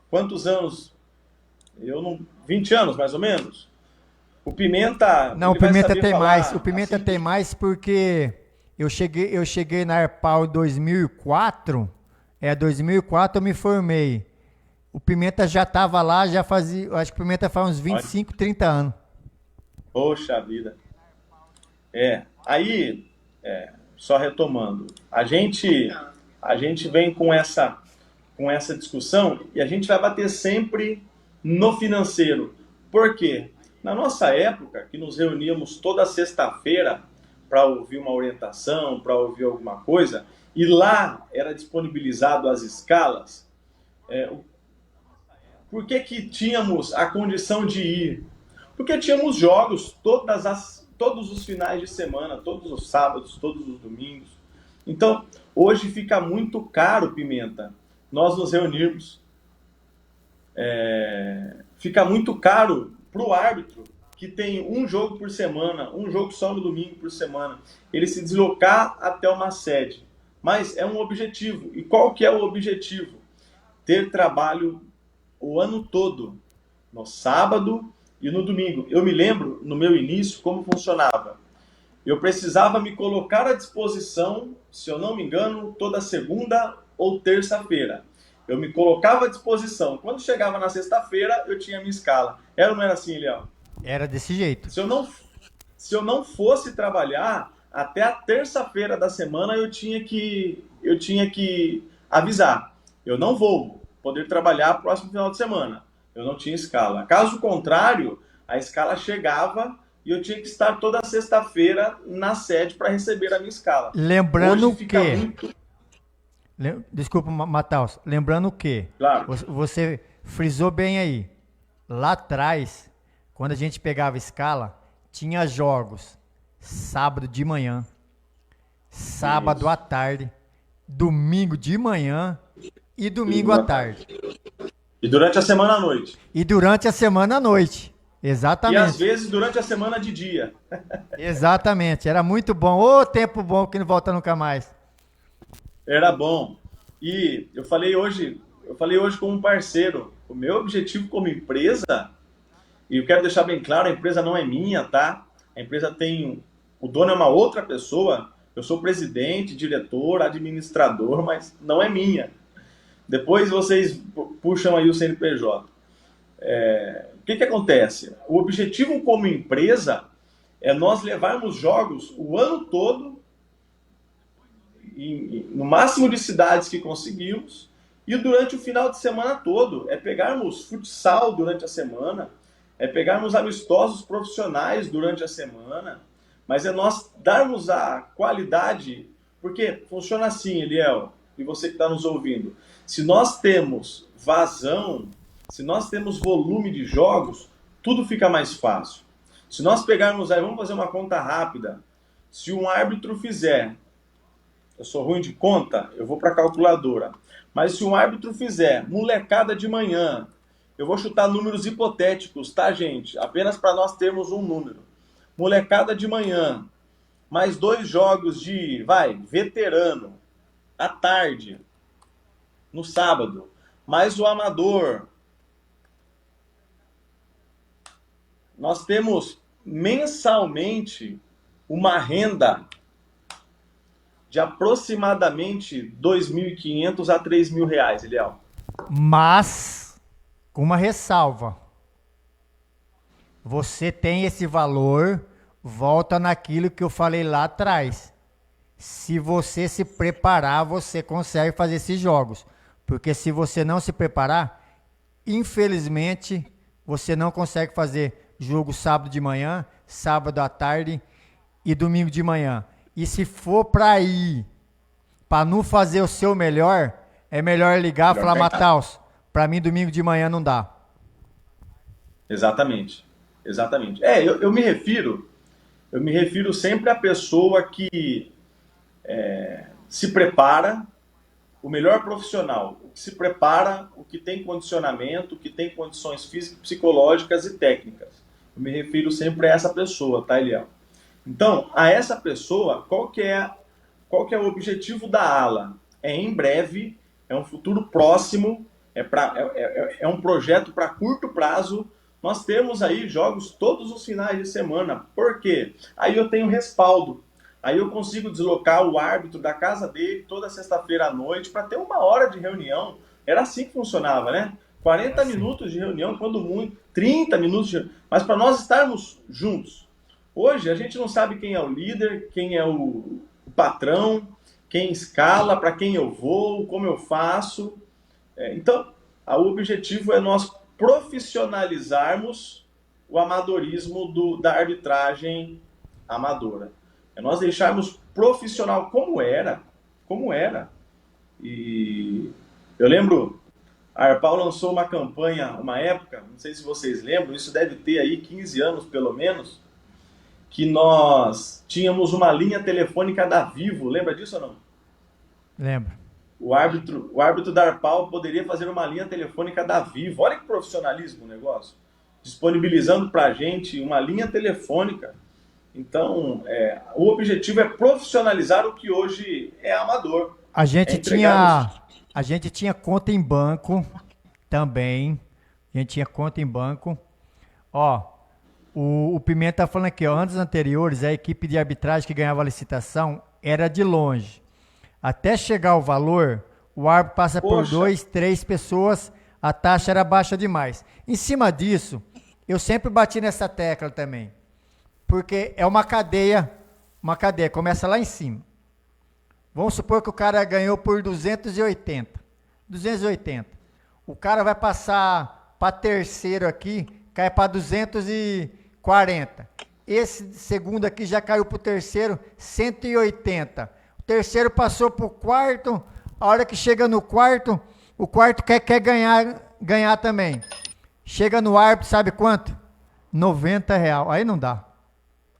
quantos anos? 20 anos, mais ou menos? O Pimenta... Não, o Pimenta tem mais. O Pimenta tem mais porque eu cheguei na Arpal em 2004. 2004 eu me formei. O Pimenta já estava lá, já fazia... Acho que o Pimenta faz uns 25, 30 anos. Poxa vida. Aí, só retomando. A gente vem com essa discussão e a gente vai bater sempre no financeiro. Por quê? Na nossa época, que nos reuníamos toda sexta-feira para ouvir uma orientação, para ouvir alguma coisa, e lá era disponibilizado as escalas, por que tínhamos a condição de ir? Porque tínhamos jogos todos os finais de semana, todos os sábados, todos os domingos. Então, hoje fica muito caro, Pimenta, nós nos reunirmos. Fica muito caro para o árbitro, que tem um jogo por semana, um jogo só no domingo por semana, ele se deslocar até uma sede. Mas é um objetivo. E qual que é o objetivo? Ter trabalho o ano todo, no sábado e no domingo. Eu me lembro, no meu início, como funcionava. Eu precisava me colocar à disposição, se eu não me engano, toda segunda ou terça-feira. Eu me colocava à disposição. Quando chegava na sexta-feira, eu tinha minha escala. Era ou não era assim, Eliel? Era desse jeito. Se eu não fosse trabalhar, até a terça-feira da semana eu tinha que avisar. Eu não vou poder trabalhar próximo final de semana. Eu não tinha escala. Caso contrário, a escala chegava e eu tinha que estar toda sexta-feira na sede para receber a minha escala. Lembrando que... Desculpa, Matheus. Lembrando que... Claro. Você frisou bem aí. Lá atrás, quando a gente pegava escala, tinha jogos sábado de manhã, sábado à tarde, domingo de manhã e domingo à tarde. E durante a semana à noite. Exatamente. E às vezes durante a semana de dia. Exatamente. Era muito bom. Ô, tempo bom que não volta nunca mais. Era bom. E eu falei hoje com um parceiro, o meu objetivo como empresa, e eu quero deixar bem claro, a empresa não é minha, tá? A empresa o dono é uma outra pessoa, eu sou presidente, diretor, administrador, mas não é minha. Depois vocês puxam aí o CNPJ. O que acontece? O objetivo como empresa é nós levarmos jogos o ano todo, no máximo de cidades que conseguimos, e durante o final de semana todo. É pegarmos futsal durante a semana, é pegarmos amistosos profissionais durante a semana, mas é nós darmos a qualidade, porque funciona assim, Eliel. e você que está nos ouvindo, se nós temos vazão, se nós temos volume de jogos, tudo fica mais fácil. Se nós pegarmos aí, vamos fazer uma conta rápida. Se um árbitro fizer, eu sou ruim de conta, eu vou para a calculadora, mas se um árbitro fizer molecada de manhã, eu vou chutar números hipotéticos, tá, gente? Apenas para nós termos um número. Molecada de manhã, mais 2 jogos de, veterano, à tarde, no sábado, mais o amador. Nós temos mensalmente uma renda de aproximadamente R$ 2.500 a R$ 3.000, Eliel. Mas, com uma ressalva. Você tem esse valor, volta naquilo que eu falei lá atrás. Se você se preparar, você consegue fazer esses jogos. Porque se você não se preparar, infelizmente, você não consegue fazer jogo sábado de manhã, sábado à tarde e domingo de manhã. E se for para ir, para não fazer o seu melhor, é melhor ligar e falar, Mataus, para mim domingo de manhã não dá. Exatamente. Eu me refiro sempre à pessoa que se prepara, o melhor profissional, o que se prepara, o que tem condicionamento, o que tem condições físicas, psicológicas e técnicas. Eu me refiro sempre a essa pessoa, tá, Eliel? Então, a essa pessoa, qual que é o objetivo da ALA? É em breve, é um futuro próximo, é um projeto para curto prazo. Nós temos aí jogos todos os finais de semana. Por quê? Aí eu tenho respaldo. Aí eu consigo deslocar o árbitro da casa dele toda sexta-feira à noite para ter 1 hora de reunião. Era assim que funcionava, né? 40 minutos de reunião, quando muito, 30 minutos de reunião. Mas para nós estarmos juntos. Hoje a gente não sabe quem é o líder, quem é o patrão, quem escala, para quem eu vou, como eu faço. Então, o objetivo é nós profissionalizarmos o amadorismo da arbitragem amadora. É nós deixarmos profissional como era. E eu lembro, a Arpal lançou uma campanha, uma época, não sei se vocês lembram, isso deve ter aí 15 anos pelo menos, que nós tínhamos uma linha telefônica da Vivo, lembra disso ou não? Lembro. O árbitro da Arpal poderia fazer uma linha telefônica da Vivo. Olha que profissionalismo o negócio. Disponibilizando para a gente uma linha telefônica. Então, o objetivo é profissionalizar o que hoje é amador. A gente tinha conta em banco também. A gente tinha conta em banco. Ó, o Pimenta tá falando aqui, ó, anos anteriores, a equipe de arbitragem que ganhava a licitação era de longe. Até chegar o valor, o árbitro passa por 2, 3 pessoas, a taxa era baixa demais. Em cima disso, eu sempre bati nessa tecla também. Porque é uma cadeia, começa lá em cima. Vamos supor que o cara ganhou por 280. O cara vai passar para terceiro aqui, cai para 240. Esse segundo aqui já caiu para o terceiro, 180. O terceiro passou para o quarto, a hora que chega no quarto, o quarto quer ganhar também. Chega no árbitro, sabe quanto? R$90.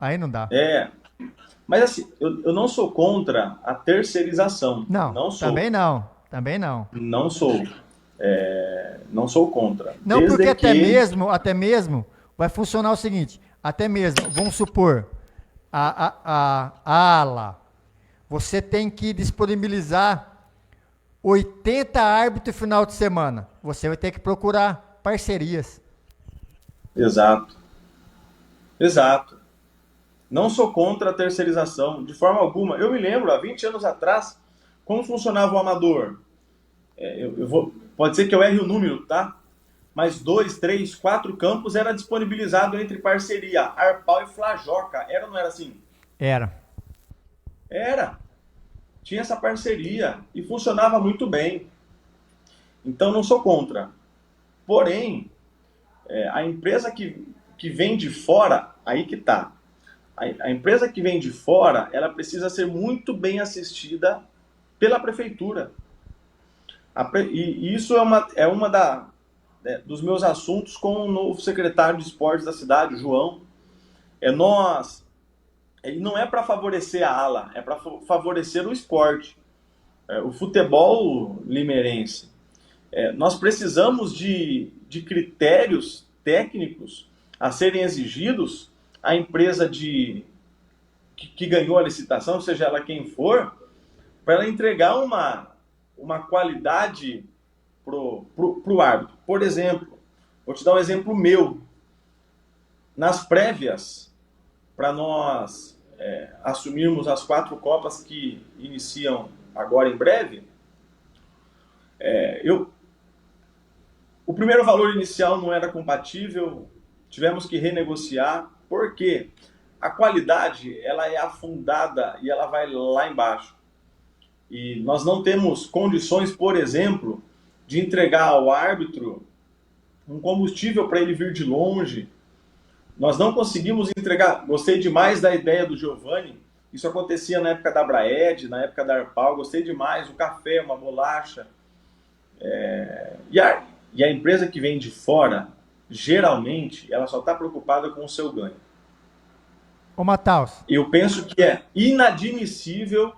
Aí não dá. Mas assim, eu não sou contra a terceirização. Não sou. Também não. Não sou. Não sou contra. Não, porque até mesmo vai funcionar o seguinte, até mesmo, vamos supor, a ala, você tem que disponibilizar 80 árbitros no final de semana. Você vai ter que procurar parcerias. Exato. Não sou contra a terceirização, de forma alguma. Eu me lembro, há 20 anos atrás, como funcionava o amador. Pode ser que eu erre o número, tá? Mas 2, 3, 4 campos era disponibilizado entre parceria, Arpal e Flajoca. Era ou não era assim? Era. Tinha essa parceria e funcionava muito bem. Então não sou contra. Porém, a empresa que vem de fora, aí que tá. A empresa que vem de fora, ela precisa ser muito bem assistida pela prefeitura. E isso dos meus assuntos com o novo secretário de esportes da cidade, o João. E não é para favorecer a ala, é para favorecer o esporte, o futebol limeirense. Nós precisamos de critérios técnicos a serem exigidos à empresa que ganhou a licitação, seja ela quem for, para ela entregar uma qualidade pro árbitro. Por exemplo, vou te dar um exemplo meu. Nas prévias, para nós assumirmos as 4 Copas que iniciam agora em breve, o primeiro valor inicial não era compatível, tivemos que renegociar, porque a qualidade ela é afundada e ela vai lá embaixo. E nós não temos condições, por exemplo, de entregar ao árbitro um combustível para ele vir de longe. Nós não conseguimos entregar. Gostei demais da ideia do Giovanni. Isso acontecia na época da Abraed, na época da Arpal. Gostei demais. Um café, uma bolacha. E a empresa que vem de fora, geralmente, ela só está preocupada com o seu ganho. Ô, Mataus. Eu penso que é inadmissível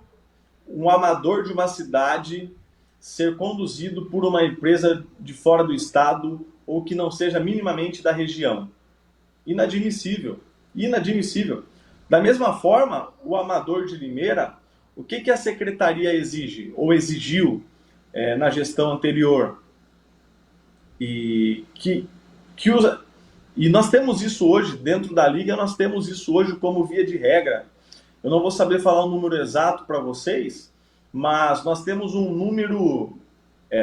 um amador de uma cidade ser conduzido por uma empresa de fora do estado ou que não seja minimamente da região. Inadmissível. Inadmissível. Da mesma forma, o amador de Limeira, o que a secretaria exige ou exigiu na gestão anterior? E nós temos isso hoje, dentro da Liga, nós temos isso hoje como via de regra. Eu não vou saber falar um número exato para vocês, mas nós temos um número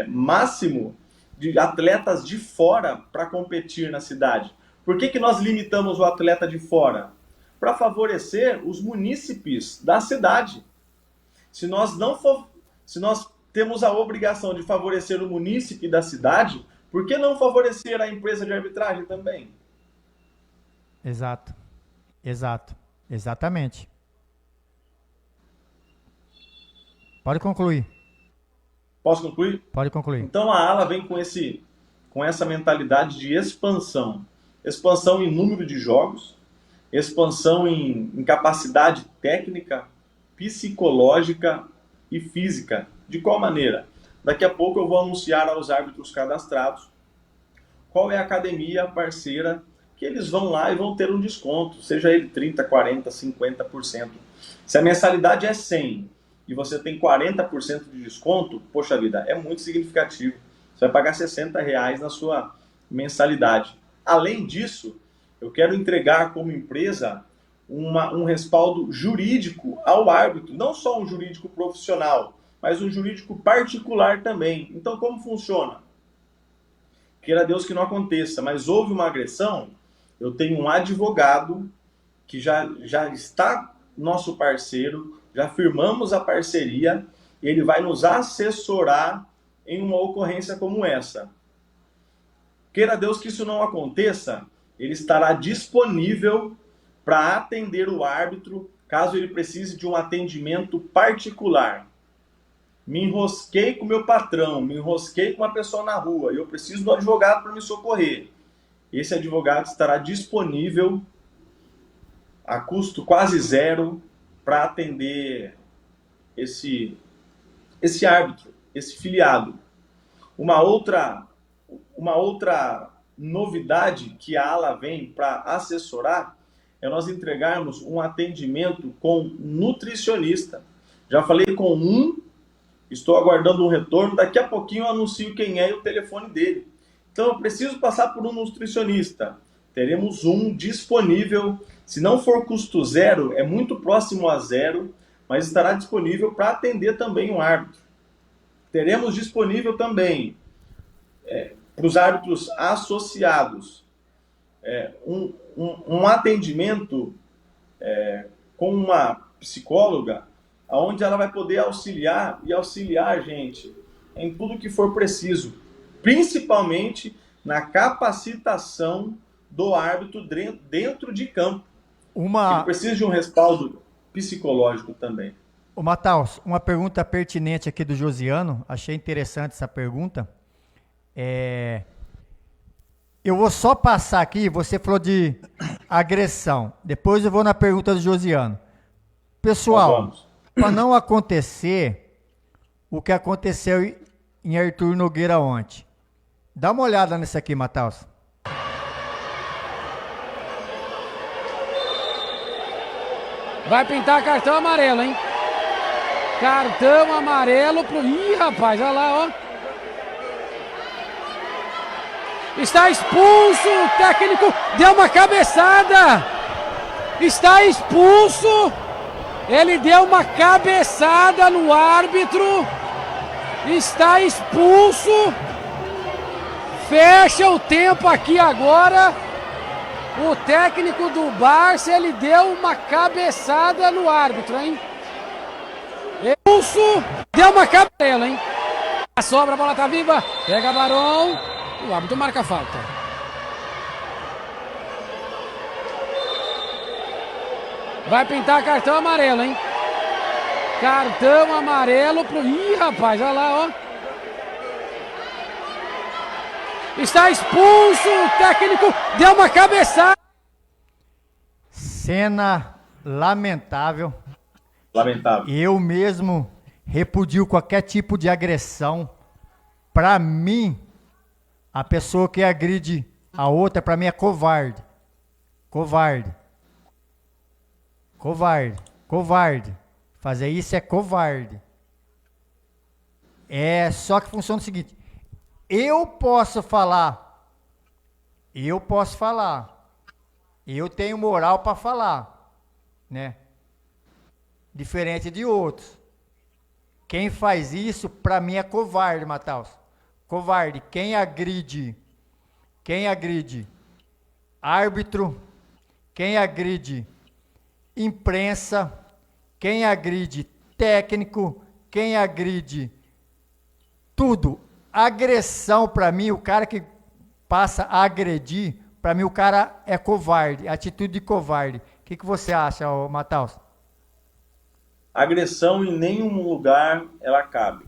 máximo de atletas de fora para competir na cidade. Por que nós limitamos o atleta de fora? Para favorecer os munícipes da cidade. Se nós temos a obrigação de favorecer o munícipe da cidade, por que não favorecer a empresa de arbitragem também? Exato. Exatamente. Pode concluir. Posso concluir? Pode concluir. Então a ala vem com essa mentalidade de expansão. Expansão em número de jogos, expansão em capacidade técnica, psicológica e física. De qual maneira? Daqui a pouco eu vou anunciar aos árbitros cadastrados qual é a academia parceira que eles vão lá e vão ter um desconto, seja ele 30%, 40%, 50%. Se a mensalidade é 100 e você tem 40% de desconto, poxa vida, é muito significativo. Você vai pagar R$60 na sua mensalidade. Além disso, eu quero entregar como empresa um respaldo jurídico ao árbitro, não só um jurídico profissional, mas um jurídico particular também. Então, como funciona? Queira Deus que não aconteça, mas houve uma agressão, eu tenho um advogado que já está nosso parceiro, já firmamos a parceria, e ele vai nos assessorar em uma ocorrência como essa. Queira Deus que isso não aconteça, ele estará disponível para atender o árbitro, caso ele precise de um atendimento particular. Me enrosquei com o meu patrão, me enrosquei com uma pessoa na rua, e eu preciso do advogado para me socorrer. Esse advogado estará disponível a custo quase zero para atender esse árbitro, esse filiado. Uma outra novidade que a ala vem para assessorar é nós entregarmos um atendimento com nutricionista. Já falei com estou aguardando um retorno, daqui a pouquinho eu anuncio quem é e o telefone dele. Então eu preciso passar por um nutricionista. Teremos um disponível, se não for custo zero, é muito próximo a zero, mas estará disponível para atender também um árbitro. Teremos disponível também, para os árbitros associados, um atendimento com uma psicóloga, onde ela vai poder auxiliar a gente em tudo que for preciso, principalmente na capacitação do árbitro dentro de campo. Ele precisa de um respaldo psicológico também. Ô, Matheus, uma pergunta pertinente aqui do Josiano. Achei interessante essa pergunta. Eu vou só passar aqui, você falou de agressão. Depois eu vou na pergunta do Josiano. Pessoal, para não acontecer o que aconteceu em Arthur Nogueira ontem. Dá uma olhada nisso aqui, Matheus. Vai pintar cartão amarelo, hein? Cartão amarelo pro... Ih, rapaz, olha lá, ó. Está expulso, o técnico deu uma cabeçada. Está expulso. Ele deu uma cabeçada no árbitro. Está expulso. Fecha o tempo aqui agora. O técnico do Barça, ele deu uma cabeçada no árbitro, hein? Expulso. Deu uma cabeçada, hein? A sobra, a bola tá viva. Pega Barão. O árbitro marca a falta. Vai pintar cartão amarelo, hein? Cartão amarelo pro... Ih, rapaz, olha lá, ó. Está expulso, o técnico deu uma cabeçada. Cena lamentável. Lamentável. Eu mesmo repudio qualquer tipo de agressão. Para mim, a pessoa que agride a outra, para mim, é covarde. Covarde. Covarde. Covarde. Fazer isso é covarde. É só que funciona o seguinte. Eu posso falar. Eu tenho moral para falar, né? Diferente de outros. Quem faz isso, para mim, é covarde, Matheus. Covarde. Quem agride árbitro, quem agride imprensa, quem agride técnico, quem agride tudo. Agressão, para mim, o cara que passa a agredir, para mim o cara é covarde, atitude de covarde. O que você acha, Matheus? Agressão em nenhum lugar ela cabe.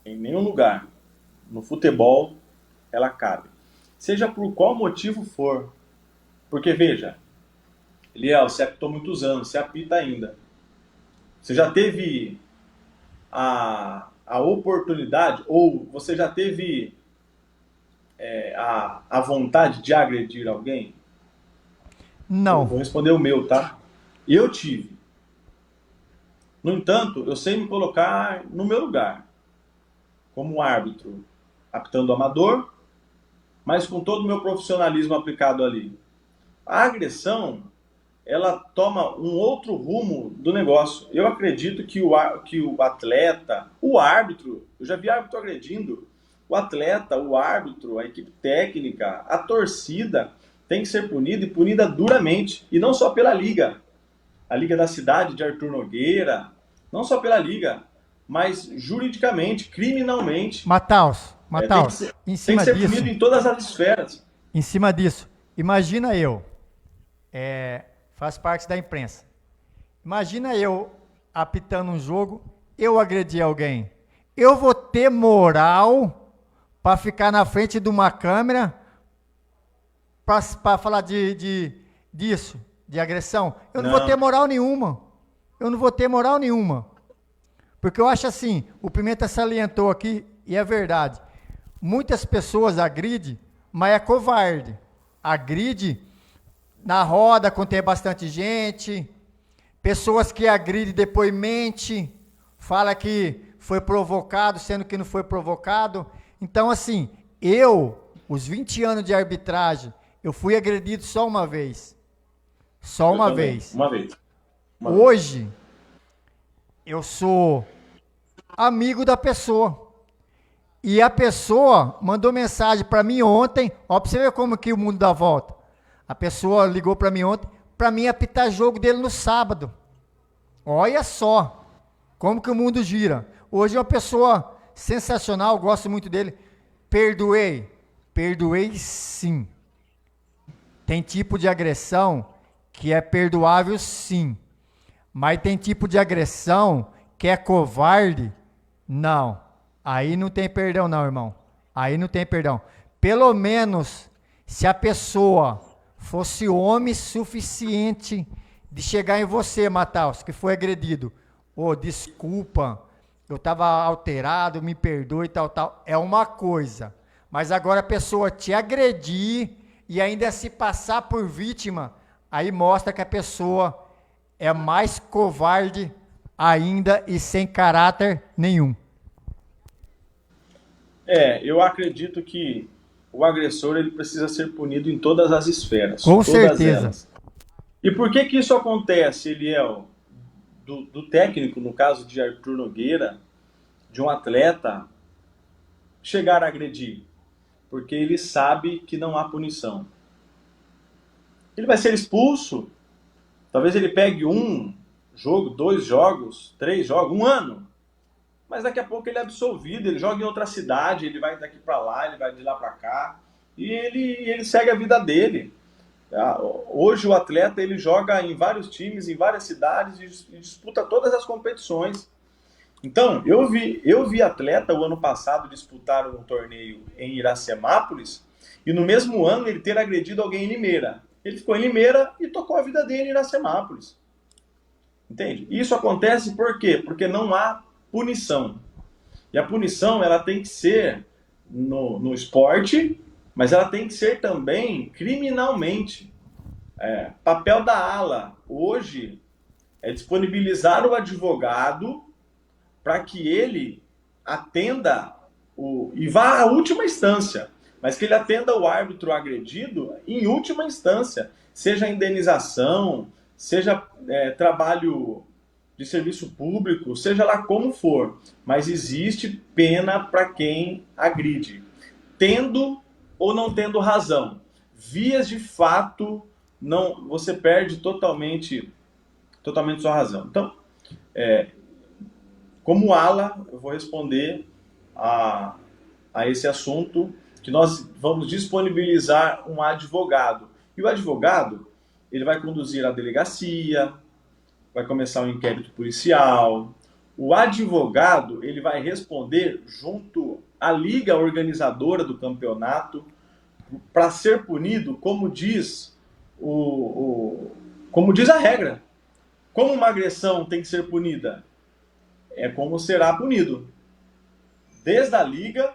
Em nenhum lugar. No futebol ela cabe. Seja por qual motivo for. Porque veja, Eliel, você apitou muitos anos, você apita ainda. Você já teve a oportunidade, ou você já teve a vontade de agredir alguém? Não. Eu vou responder o meu, tá? Eu tive. No entanto, eu sei me colocar no meu lugar, como árbitro, apitando amador, mas com todo o meu profissionalismo aplicado ali. A agressão, ela toma um outro rumo do negócio. Eu acredito que o atleta, o árbitro, eu já vi árbitro agredindo, o atleta, o árbitro, a equipe técnica, a torcida tem que ser punida e punida duramente. E não só pela Liga. A Liga da cidade de Arthur Nogueira, não só pela Liga, mas juridicamente, criminalmente. Matheus, em cima tem que ser punido em todas as esferas. Em cima disso, imagina eu, faz parte da imprensa. Imagina eu apitando um jogo, eu agredi alguém. Eu vou ter moral para ficar na frente de uma câmera para falar disso, de agressão? Eu não vou ter moral nenhuma. Porque eu acho assim, o Pimenta salientou aqui, e é verdade. Muitas pessoas agridem, mas é covarde. Agride na roda quando tem bastante gente. Pessoas que agridem depois mente, fala que foi provocado, sendo que não foi provocado. Então, assim, os 20 anos de arbitragem, eu fui agredido só uma vez. Só uma vez. Uma vez. Hoje, eu sou amigo da pessoa. E a pessoa mandou mensagem para mim ontem. Ó, pra você ver como que o mundo dá volta. A pessoa ligou para mim ontem, para mim apitar jogo dele no sábado. Olha só como que o mundo gira. Hoje é uma pessoa sensacional, gosto muito dele. Perdoei sim. Tem tipo de agressão que é perdoável sim. Mas tem tipo de agressão que é covarde, não. Aí não tem perdão não, irmão. Aí não tem perdão. Pelo menos, se a pessoa fosse homem suficiente de chegar em você, Matheus, que foi agredido. Ô, desculpa, eu estava alterado, me perdoe, tal. É uma coisa. Mas agora a pessoa te agredir e ainda se passar por vítima, aí mostra que a pessoa é mais covarde ainda e sem caráter nenhum. Eu acredito que o agressor ele precisa ser punido em todas as esferas. Com todas certeza. Elas. E por que isso acontece, Eliel? Do técnico, no caso de Arthur Nogueira, de um atleta, chegar a agredir? Porque ele sabe que não há punição. Ele vai ser expulso. Talvez ele pegue 1 jogo, 2 jogos, 3 jogos, 1 ano. Mas daqui a pouco ele é absolvido, ele joga em outra cidade, ele vai daqui para lá, ele vai de lá para cá. E ele segue a vida dele. Hoje o atleta ele joga em vários times, em várias cidades e disputa todas as competições. Então, eu vi atleta o ano passado disputar um torneio em Iracemápolis e no mesmo ano ele ter agredido alguém em Limeira. Ele ficou em Limeira e tocou a vida dele em Iracemápolis. Entende? Isso acontece por quê? Porque não há punição. E a punição ela tem que ser no esporte, mas ela tem que ser também criminalmente. Papel da ala hoje é disponibilizar o advogado para que ele atenda e vá à última instância, mas que ele atenda o árbitro agredido em última instância, seja indenização, seja trabalho de serviço público, seja lá como for, mas existe pena para quem agride, tendo ou não tendo razão. Vias de fato, não, você perde totalmente sua razão. Então, como ala, eu vou responder a esse assunto, que nós vamos disponibilizar um advogado. E o advogado, ele vai conduzir a delegacia, vai começar um inquérito policial. O advogado, ele vai responder junto à liga organizadora do campeonato para ser punido, como diz a regra. Como uma agressão tem que ser punida? É como será punido. Desde a liga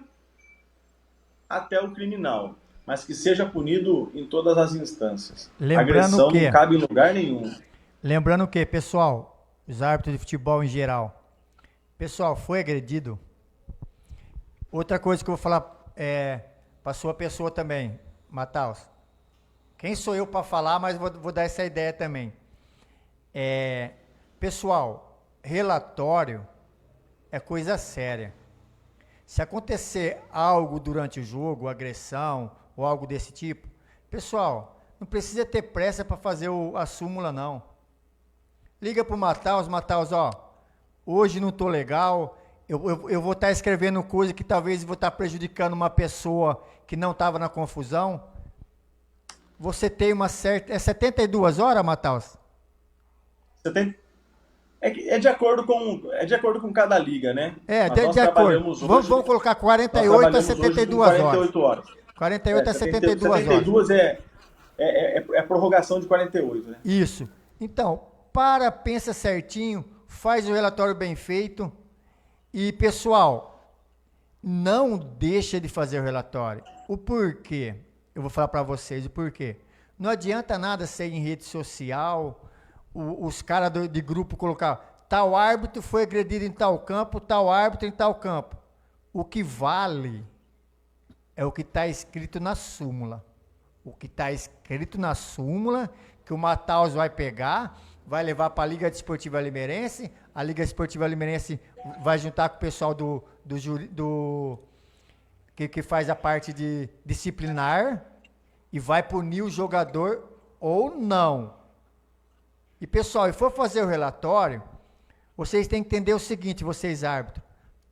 até o criminal. Mas que seja punido em todas as instâncias. Agressão não cabe em lugar nenhum. Lembrando que, pessoal, os árbitros de futebol em geral, pessoal, foi agredido. Outra coisa que eu vou falar para sua pessoa também, Matheus. Quem sou eu para falar, mas vou dar essa ideia também. Pessoal, relatório é coisa séria. Se acontecer algo durante o jogo, agressão ou algo desse tipo, pessoal, não precisa ter pressa para fazer a súmula, não. Liga pro Matheus, hoje não tô legal, eu vou estar escrevendo coisa que talvez vou estar prejudicando uma pessoa que não estava na confusão. Você tem uma certa... É 72 horas, Matheus? É de acordo com cada liga, né? De acordo. Vamos colocar 48 a 72 horas. 48 horas. 48 a 72 horas. 72 é prorrogação de 48, né? Isso. Então, pensa certinho, faz o relatório bem feito. E, pessoal, não deixa de fazer o relatório. O porquê? Eu vou falar para vocês o porquê. Não adianta nada ser em rede social, os caras de grupo colocar tal árbitro foi agredido em tal campo, tal árbitro em tal campo. O que vale é o que está escrito na súmula. O que está escrito na súmula, que o Matheus vai pegar, vai levar para a Liga Desportiva Limeirense, a Liga Desportiva Limeirense vai juntar com o pessoal que faz a parte de disciplinar e vai punir o jogador ou não. E, pessoal, se for fazer o relatório, vocês têm que entender o seguinte, vocês árbitros.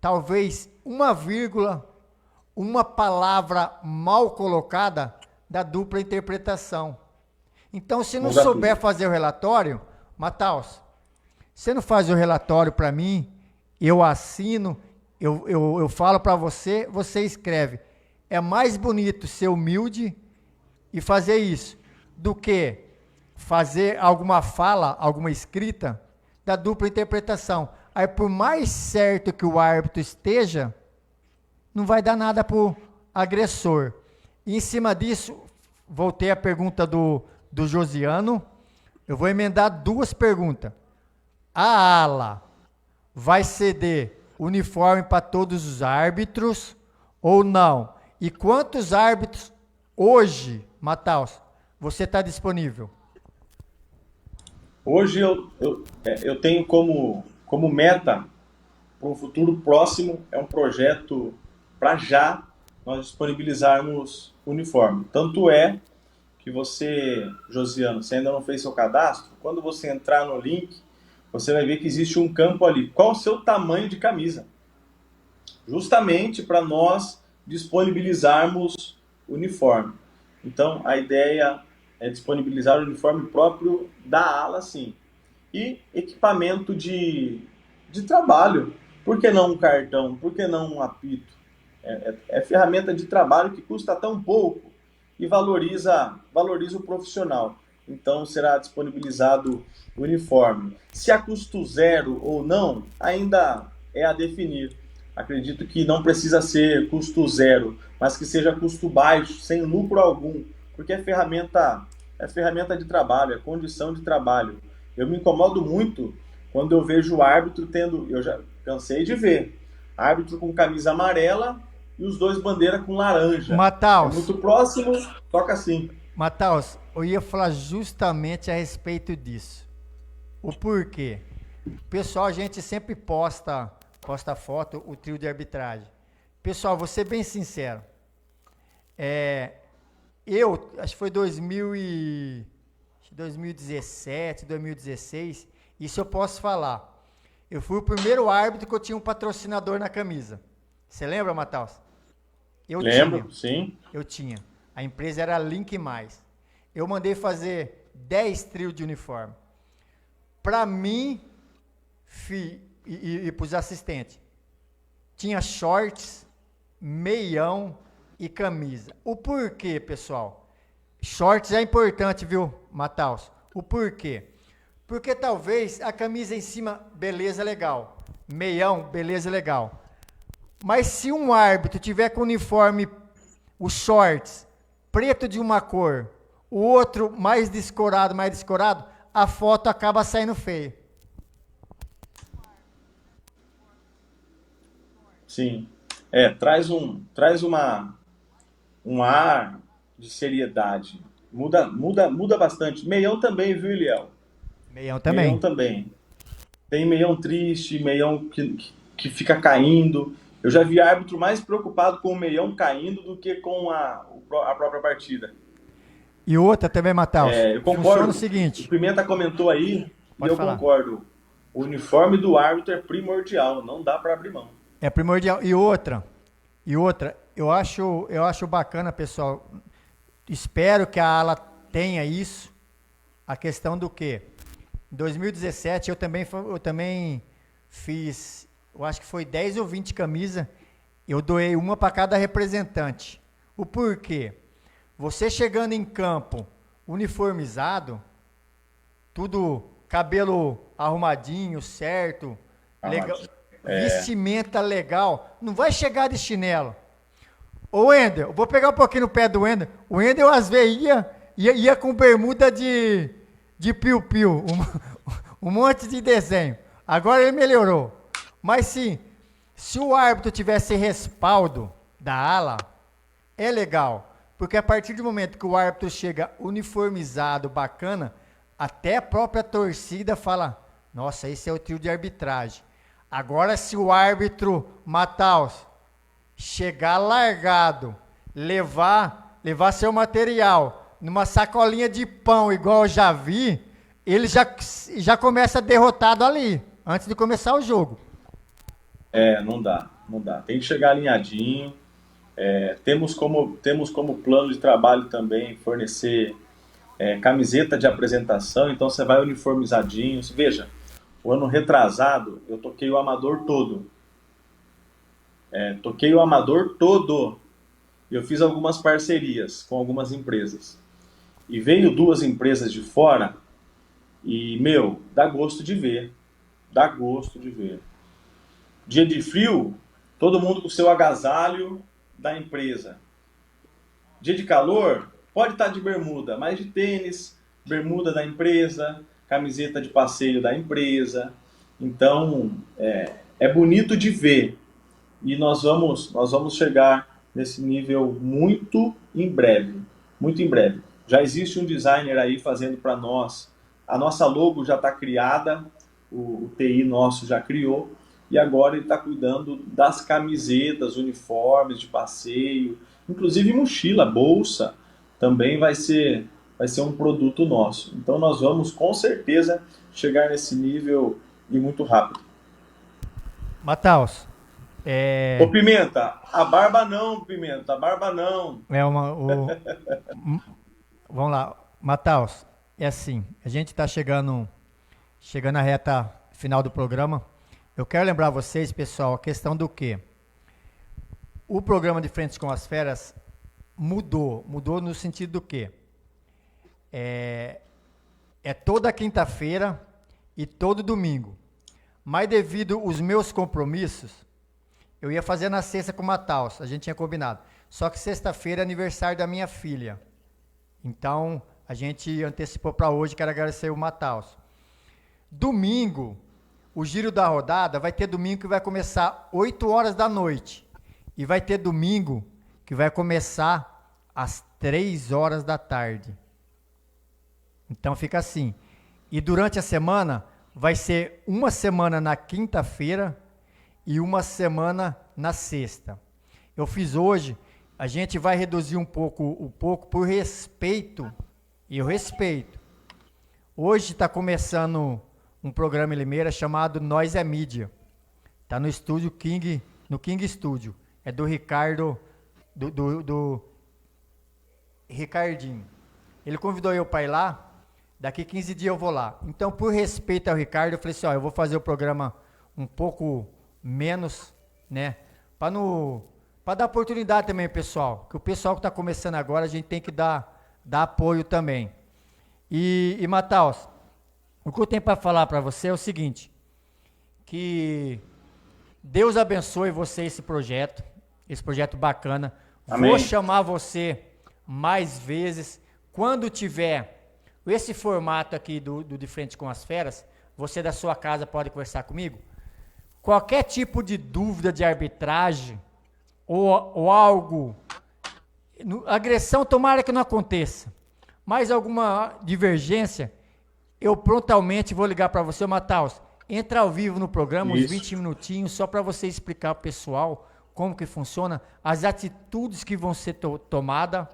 Talvez uma vírgula, uma palavra mal colocada dá dupla interpretação. Então, se não souber fazer o relatório, Matheus, você não faz o relatório para mim eu assino, eu falo para você, você escreve. É mais bonito ser humilde e fazer isso do que fazer alguma fala, alguma escrita da dupla interpretação. Aí, por mais certo que o árbitro esteja, não vai dar nada pro agressor. E em cima disso, voltei à pergunta do Josiano. Eu vou emendar duas perguntas. A ala vai ceder uniforme para todos os árbitros ou não? E quantos árbitros hoje, Mataus, você está disponível? Hoje eu tenho como meta para um futuro próximo, é um projeto para já nós disponibilizarmos uniforme. Tanto é que você, Josiano, você ainda não fez seu cadastro, quando você entrar no link, você vai ver que existe um campo ali. Qual o seu tamanho de camisa? Justamente para nós disponibilizarmos uniforme. Então, a ideia é disponibilizar o uniforme próprio da ala, sim. E equipamento de trabalho. Por que não um cartão? Por que não um apito? É ferramenta de trabalho que custa tão pouco e valoriza o profissional. Então, será disponibilizado o uniforme. Se a custo zero ou não, ainda é a definir. Acredito que não precisa ser custo zero, mas que seja custo baixo, sem lucro algum, porque é ferramenta de trabalho, é condição de trabalho. Eu me incomodo muito quando eu vejo o árbitro eu já cansei de ver, árbitro com camisa amarela e os dois bandeiras com laranja. Mataus. É muito próximo, toca assim. Mataus, eu ia falar justamente a respeito disso. O porquê? Pessoal, a gente sempre posta foto, o trio de arbitragem. Pessoal, vou ser bem sincero. Eu, acho que foi 2017, 2016, isso eu posso falar. Eu fui o primeiro árbitro que eu tinha um patrocinador na camisa. Você lembra, Mataus? Lembro, sim. Eu tinha. A empresa era Link Mais. Eu mandei fazer 10 trios de uniforme. Para mim, e para os assistentes. Tinha shorts, meião e camisa. O porquê, pessoal? Shorts é importante, viu, Mataus? O porquê? Porque talvez a camisa em cima, beleza, legal. Meião, beleza, legal. Mas se um árbitro tiver com o uniforme, os shorts, preto de uma cor, o outro mais descorado, a foto acaba saindo feia. Sim. Traz um ar de seriedade. Muda bastante. Meião também, viu, Eliel? Meião também. Meião também. Tem meião triste, meião que fica caindo. Eu já vi árbitro mais preocupado com o meião caindo do que com a própria partida. E outra também, Mataus. Eu concordo. Funciona o seguinte. O Pimenta comentou aí, e eu falar. concordo. O uniforme do árbitro é primordial, não dá para abrir mão. É primordial. E outra, eu acho bacana, pessoal. Espero que a ala tenha isso. A questão do quê? Em 2017 eu também fiz, eu acho que foi 10 ou 20 camisas. Eu doei uma para cada representante. O porquê? Você chegando em campo uniformizado, tudo cabelo arrumadinho, certo, legal, vestimenta legal, não vai chegar de chinelo. Ô Wendel, eu vou pegar um pouquinho no pé do Wendel. O Wendel às vezes ia com bermuda de piu-piu, um monte de desenho. Agora ele melhorou. Mas sim, se o árbitro tivesse respaldo da ala, é legal. Porque a partir do momento que o árbitro chega uniformizado, bacana, até a própria torcida fala, nossa, esse é o trio de arbitragem. Agora, se o árbitro Mataus chegar largado, levar seu material numa sacolinha de pão, igual eu já vi, ele já começa derrotado ali, antes de começar o jogo. Não dá. Tem que chegar alinhadinho. Temos como plano de trabalho também fornecer camiseta de apresentação, então você vai uniformizadinho. Veja, o ano retrasado, eu toquei o amador todo. Toquei o amador todo. Eu fiz algumas parcerias com algumas empresas. E veio 2 empresas de fora e, dá gosto de ver. Dá gosto de ver. Dia de frio, todo mundo com o seu agasalho da empresa. Dia de calor, pode estar de bermuda, mas de tênis, bermuda da empresa, camiseta de passeio da empresa. Então, é bonito de ver. E nós vamos chegar nesse nível muito em breve. Muito em breve. Já existe um designer aí fazendo para nós. A nossa logo já está criada, o TI nosso já criou, e agora ele está cuidando das camisetas, uniformes de passeio, inclusive mochila, bolsa, também vai ser um produto nosso. Então nós vamos com certeza chegar nesse nível e muito rápido. Mataus, Ô Pimenta, a barba não, Pimenta, a barba não. Vamos lá, Mataus, é assim, a gente está chegando à reta final do programa. Eu quero lembrar vocês, pessoal, a questão do quê? O programa de Frente com as Feras mudou no sentido do quê? É toda quinta-feira e todo domingo. Mas devido aos meus compromissos, eu ia fazer na sexta com o Mataus, a gente tinha combinado. Só que sexta-feira é aniversário da minha filha. Então, a gente antecipou para hoje, quero agradecer o Mataus. Domingo, o Giro da Rodada, vai ter domingo que vai começar 8 horas da noite. E vai ter domingo que vai começar às 3 horas da tarde. Então fica assim. E durante a semana, vai ser uma semana na quinta-feira e uma semana na sexta. Eu fiz hoje, a gente vai reduzir um pouco por respeito, e eu respeito. Hoje está começando um programa em Limeira chamado Nós é Mídia. Está no estúdio King, no King Studio. É do Ricardo, do Ricardinho. Ele convidou eu para ir lá, daqui 15 dias eu vou lá. Então, por respeito ao Ricardo, eu falei assim, eu vou fazer o programa um pouco menos, né? Para dar oportunidade também, pessoal. Que o pessoal que está começando agora, a gente tem que dar apoio também. E Mataus, o que eu tenho para falar para você é o seguinte, que Deus abençoe você esse projeto bacana. Amém. Vou chamar você mais vezes. Quando tiver esse formato aqui do De Frente com as Feras, você da sua casa pode conversar comigo. Qualquer tipo de dúvida de arbitragem ou algo, agressão tomara que não aconteça, mas alguma divergência, eu prontamente vou ligar para você, Mataus. Entra ao vivo no programa, uns 20 minutinhos, só para você explicar ao pessoal como que funciona, as atitudes que vão ser tomadas,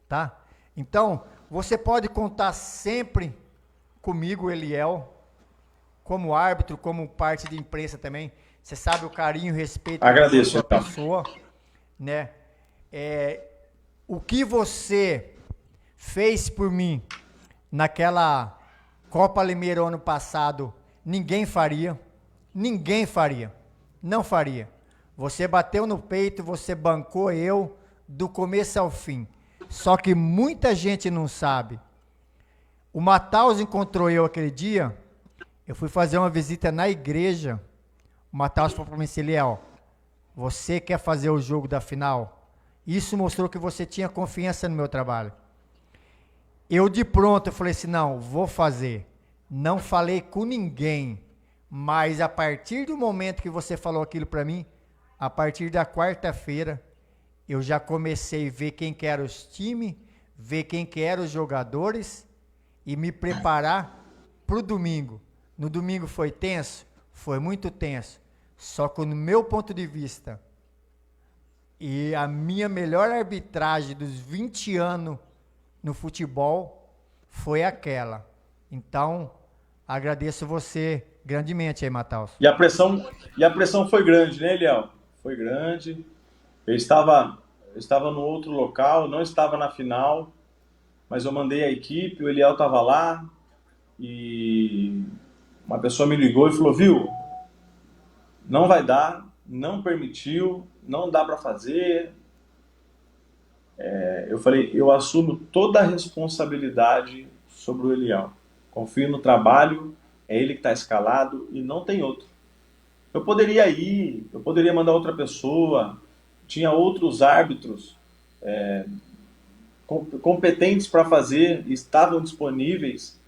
tá? Então, você pode contar sempre comigo, Eliel, como árbitro, como parte de imprensa também. Você sabe o carinho e o respeito da sua pessoa, né? O que você fez por mim naquela Copa Limeira ano passado, ninguém faria, não faria. Você bateu no peito, você bancou eu do começo ao fim. Só que muita gente não sabe. O Mataus encontrou eu aquele dia, eu fui fazer uma visita na igreja, o Mataus falou para mim, Eliel, você quer fazer o jogo da final? Isso mostrou que você tinha confiança no meu trabalho. Eu de pronto, eu falei assim, não, vou fazer. Não falei com ninguém, mas a partir do momento que você falou aquilo para mim, a partir da quarta-feira, eu já comecei a ver quem que eram os times, ver quem que eram os jogadores e me preparar para o domingo. No domingo foi tenso? Foi muito tenso. Só que no meu ponto de vista, e a minha melhor arbitragem dos 20 anos no futebol foi aquela. Então, agradeço você grandemente aí, Mataus. E a pressão foi grande, né, Eliel? Foi grande. Eu estava no outro local, não estava na final, mas eu mandei a equipe, o Eliel estava lá, e uma pessoa me ligou e falou, viu, não vai dar, não permitiu, não dá para fazer. Eu falei, eu assumo toda a responsabilidade sobre o Eliel. Confio no trabalho, é ele que está escalado e não tem outro. Eu poderia ir, eu poderia mandar outra pessoa, tinha outros árbitros competentes para fazer, estavam disponíveis,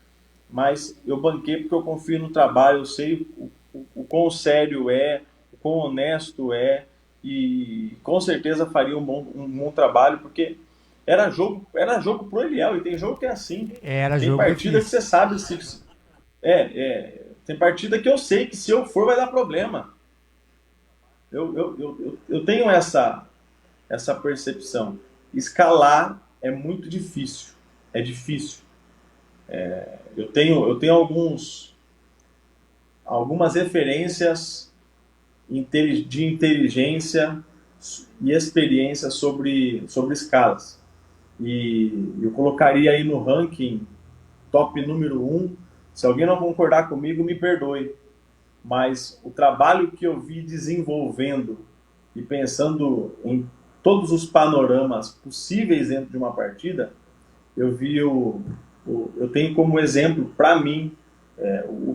mas eu banquei porque eu confio no trabalho, eu sei o quão sério é, o quão honesto é, e com certeza faria um bom trabalho, porque era jogo pro Eliel, e tem jogo que é assim. Era tem jogo partida difícil. que você sabe se... tem partida que eu sei que se eu for vai dar problema. Eu tenho essa percepção. Escalar é muito difícil. É difícil. Eu tenho algumas referências de inteligência e experiência sobre escalas. E eu colocaria aí no ranking top número 1. Se alguém não concordar comigo, me perdoe. Mas o trabalho que eu vi desenvolvendo e pensando em todos os panoramas possíveis dentro de uma partida, eu tenho como exemplo, para mim,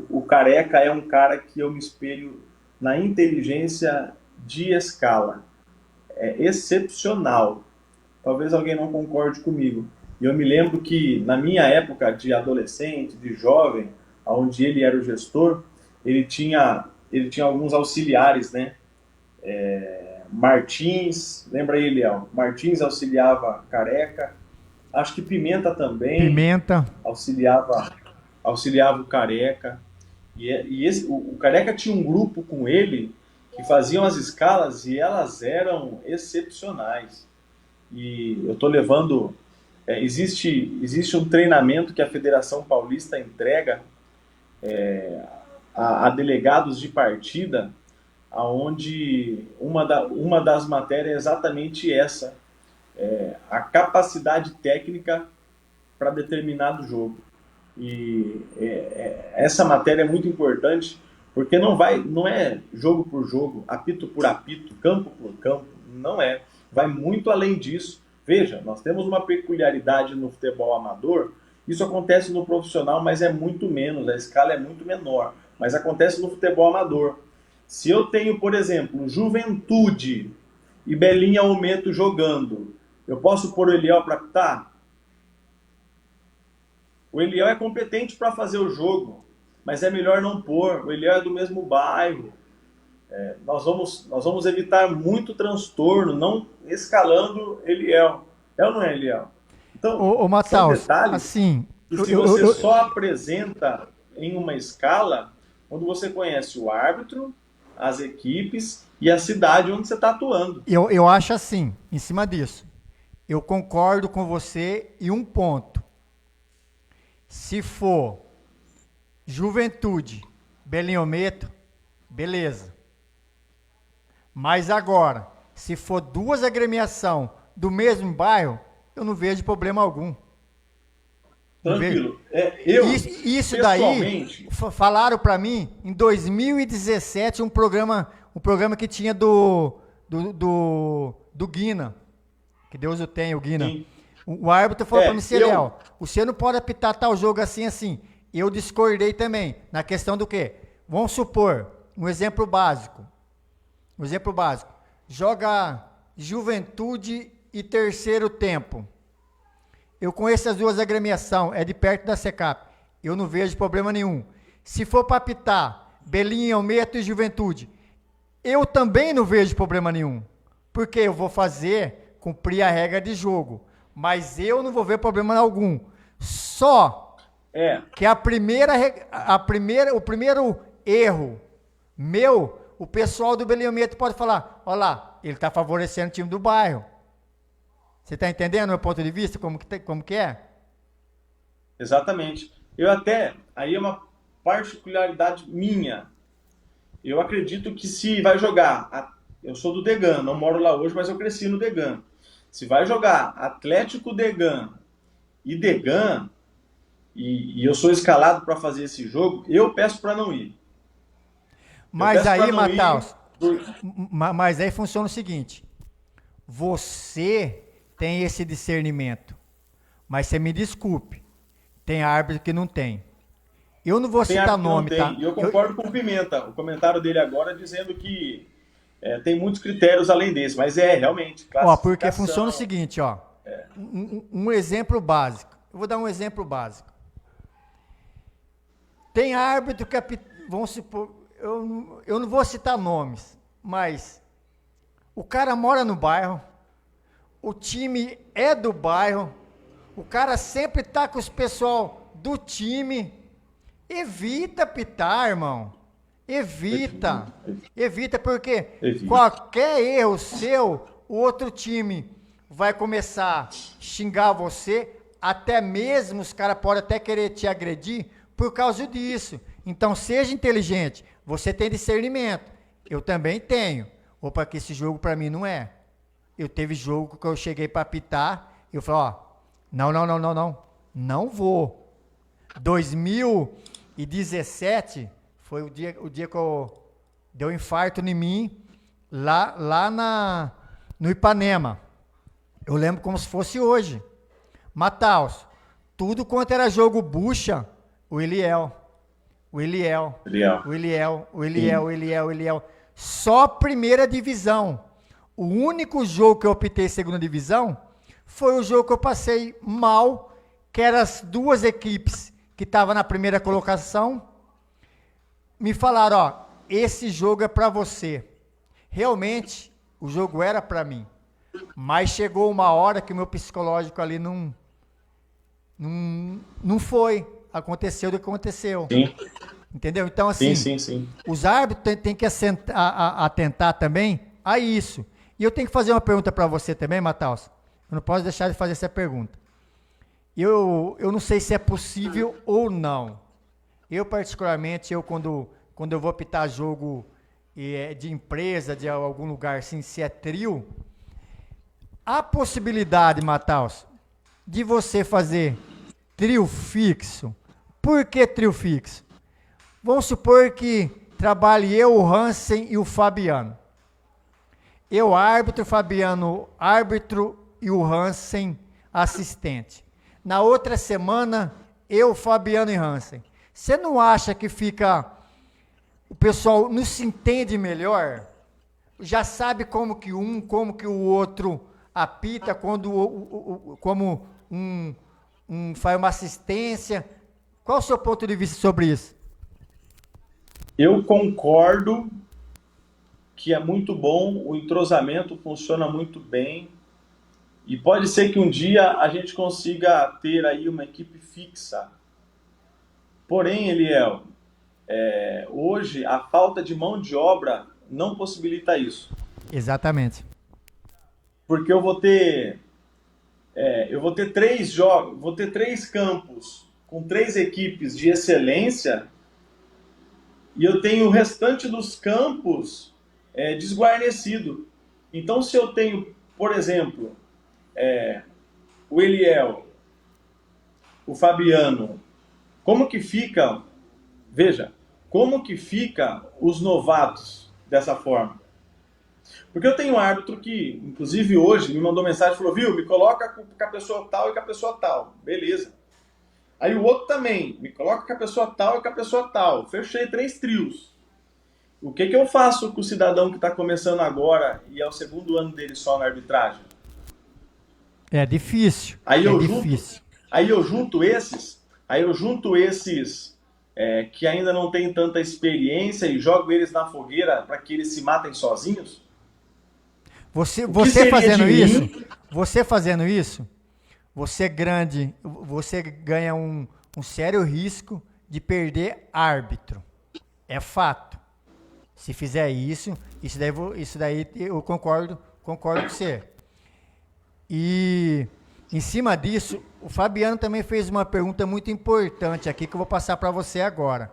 o Careca é um cara que eu me espelho na inteligência de escala. É excepcional. Talvez alguém não concorde comigo. E eu me lembro que na minha época de adolescente, de jovem, onde ele era o gestor, ele tinha alguns auxiliares, né? Martins, lembra aí, Léo? Martins auxiliava Careca. Acho que Pimenta também. Pimenta. Auxiliava o Careca. O Careca tinha um grupo com ele que faziam as escalas e elas eram excepcionais. E eu estou levando... existe um treinamento que a Federação Paulista entrega a delegados de partida, onde uma das matérias é exatamente essa, a capacidade técnica para determinado jogo. E essa matéria é muito importante, porque não é jogo por jogo, apito por apito, campo por campo, não é. Vai muito além disso. Veja, nós temos uma peculiaridade no futebol amador, isso acontece no profissional, mas é muito menos, a escala é muito menor, mas acontece no futebol amador. Se eu tenho, por exemplo, Juventude e Belinha Almeto jogando, eu posso pôr o Eliel para apitar? O Eliel é competente para fazer o jogo, mas é melhor não pôr. O Eliel é do mesmo bairro. Nós vamos evitar muito transtorno, não escalando Eliel. É ou não é, Eliel? Então, Ô Matheus, são detalhes assim... que se você só apresenta em uma escala, quando você conhece o árbitro, as equipes e a cidade onde você está atuando. Eu acho assim, em cima disso. Eu concordo com você em um ponto. Se for Juventude, Belinhometo, beleza. Mas agora, se for duas agremiações do mesmo bairro, eu não vejo problema algum. Tranquilo. Isso daí, falaram para mim, em 2017, um programa que tinha do Guina, que Deus o tenha, o Guina. Sim. O árbitro falou para mim, Léo, você não pode apitar tal jogo assim. Eu discordei também, na questão do quê? Vamos supor, um exemplo básico. Joga Juventude e Terceiro Tempo. Eu conheço as duas agremiações, é de perto da SECAP. Eu não vejo problema nenhum. Se for para apitar Belinha, Almeto e Juventude, eu também não vejo problema nenhum. Porque eu vou cumprir a regra de jogo. Mas eu não vou ver problema algum. Só que o primeiro erro meu, o pessoal do Belinha Almeto pode falar, olha lá, ele está favorecendo o time do bairro. Você está entendendo o meu ponto de vista, como que é? Exatamente. Aí é uma particularidade minha. Eu acredito que se vai jogar, eu sou do Degan, não moro lá hoje, mas eu cresci no Degan. Se vai jogar Atlético Degan e Degan, e eu sou escalado para fazer esse jogo, eu peço para não ir. Mas aí, Matheus, por... mas aí funciona o seguinte, você tem esse discernimento, mas você me desculpe, tem árbitro que não tem. Eu não vou citar nome, tá? E eu concordo com o Pimenta, o comentário dele agora dizendo que tem muitos critérios além desse, mas realmente. Ó, porque funciona o seguinte, ó. Um exemplo básico. Eu vou dar um exemplo básico. Tem árbitro que vamos supor, eu não vou citar nomes, mas o cara mora no bairro, o time é do bairro, o cara sempre tá com os pessoal do time. Evita apitar, irmão. Evita, porque qualquer erro seu, o outro time vai começar a xingar você, até mesmo os caras podem até querer te agredir por causa disso. Então, seja inteligente. Você tem discernimento. Eu também tenho. Opa, que esse jogo para mim não é. Eu teve jogo que eu cheguei para apitar, eu falei, ó, não vou. 2017 foi o dia que deu um infarto em mim, lá no Ipanema. Eu lembro como se fosse hoje. Mataus, tudo quanto era jogo bucha, o Eliel. Só primeira divisão. O único jogo que eu optei segunda divisão foi o jogo que eu passei mal, que eram as duas equipes que estavam na primeira colocação, me falaram, ó, esse jogo é para você. Realmente, o jogo era para mim. Mas chegou uma hora que o meu psicológico ali não foi. Aconteceu do que aconteceu. Sim. Entendeu? Então, assim, sim. Os árbitros têm que atentar também a isso. E eu tenho que fazer uma pergunta para você também, Matheus. Eu não posso deixar de fazer essa pergunta. Eu não sei se é possível ou não. Eu, particularmente, quando eu vou apitar jogo de empresa, de algum lugar assim, se é trio, a possibilidade, Matheus, de você fazer trio fixo. Por que trio fixo? Vamos supor que trabalhe eu, o Hansen e o Fabiano. Eu árbitro, Fabiano árbitro e o Hansen assistente. Na outra semana, eu, Fabiano e Hansen. Você não acha que o pessoal não se entende melhor? Já sabe como que o outro apita, como um faz uma assistência. Qual o seu ponto de vista sobre isso? Eu concordo que é muito bom, o entrosamento funciona muito bem e pode ser que um dia a gente consiga ter aí uma equipe fixa. Porém, Eliel, hoje a falta de mão de obra não possibilita isso. Exatamente. Porque eu vou ter 3 jogos, vou ter 3 campos com 3 equipes de excelência e eu tenho o restante dos campos desguarnecido. Então, se eu tenho, por exemplo, o Eliel, o Fabiano, como que fica, veja, como que fica os novatos dessa forma? Porque eu tenho um árbitro que, inclusive hoje, me mandou mensagem e falou, viu, me coloca com a pessoa tal e com a pessoa tal. Beleza. Aí o outro também, me coloca com a pessoa tal e com a pessoa tal. Fechei 3 trios. O que eu faço com o cidadão que está começando agora e é o segundo ano dele só na arbitragem? É difícil. Aí difícil. Aí eu junto esses que ainda não têm tanta experiência e jogo eles na fogueira para que eles se matem sozinhos? Você fazendo isso, você ganha um sério risco de perder árbitro. É fato. Se fizer isso daí eu concordo com você. E em cima disso, o Fabiano também fez uma pergunta muito importante aqui que eu vou passar para você agora.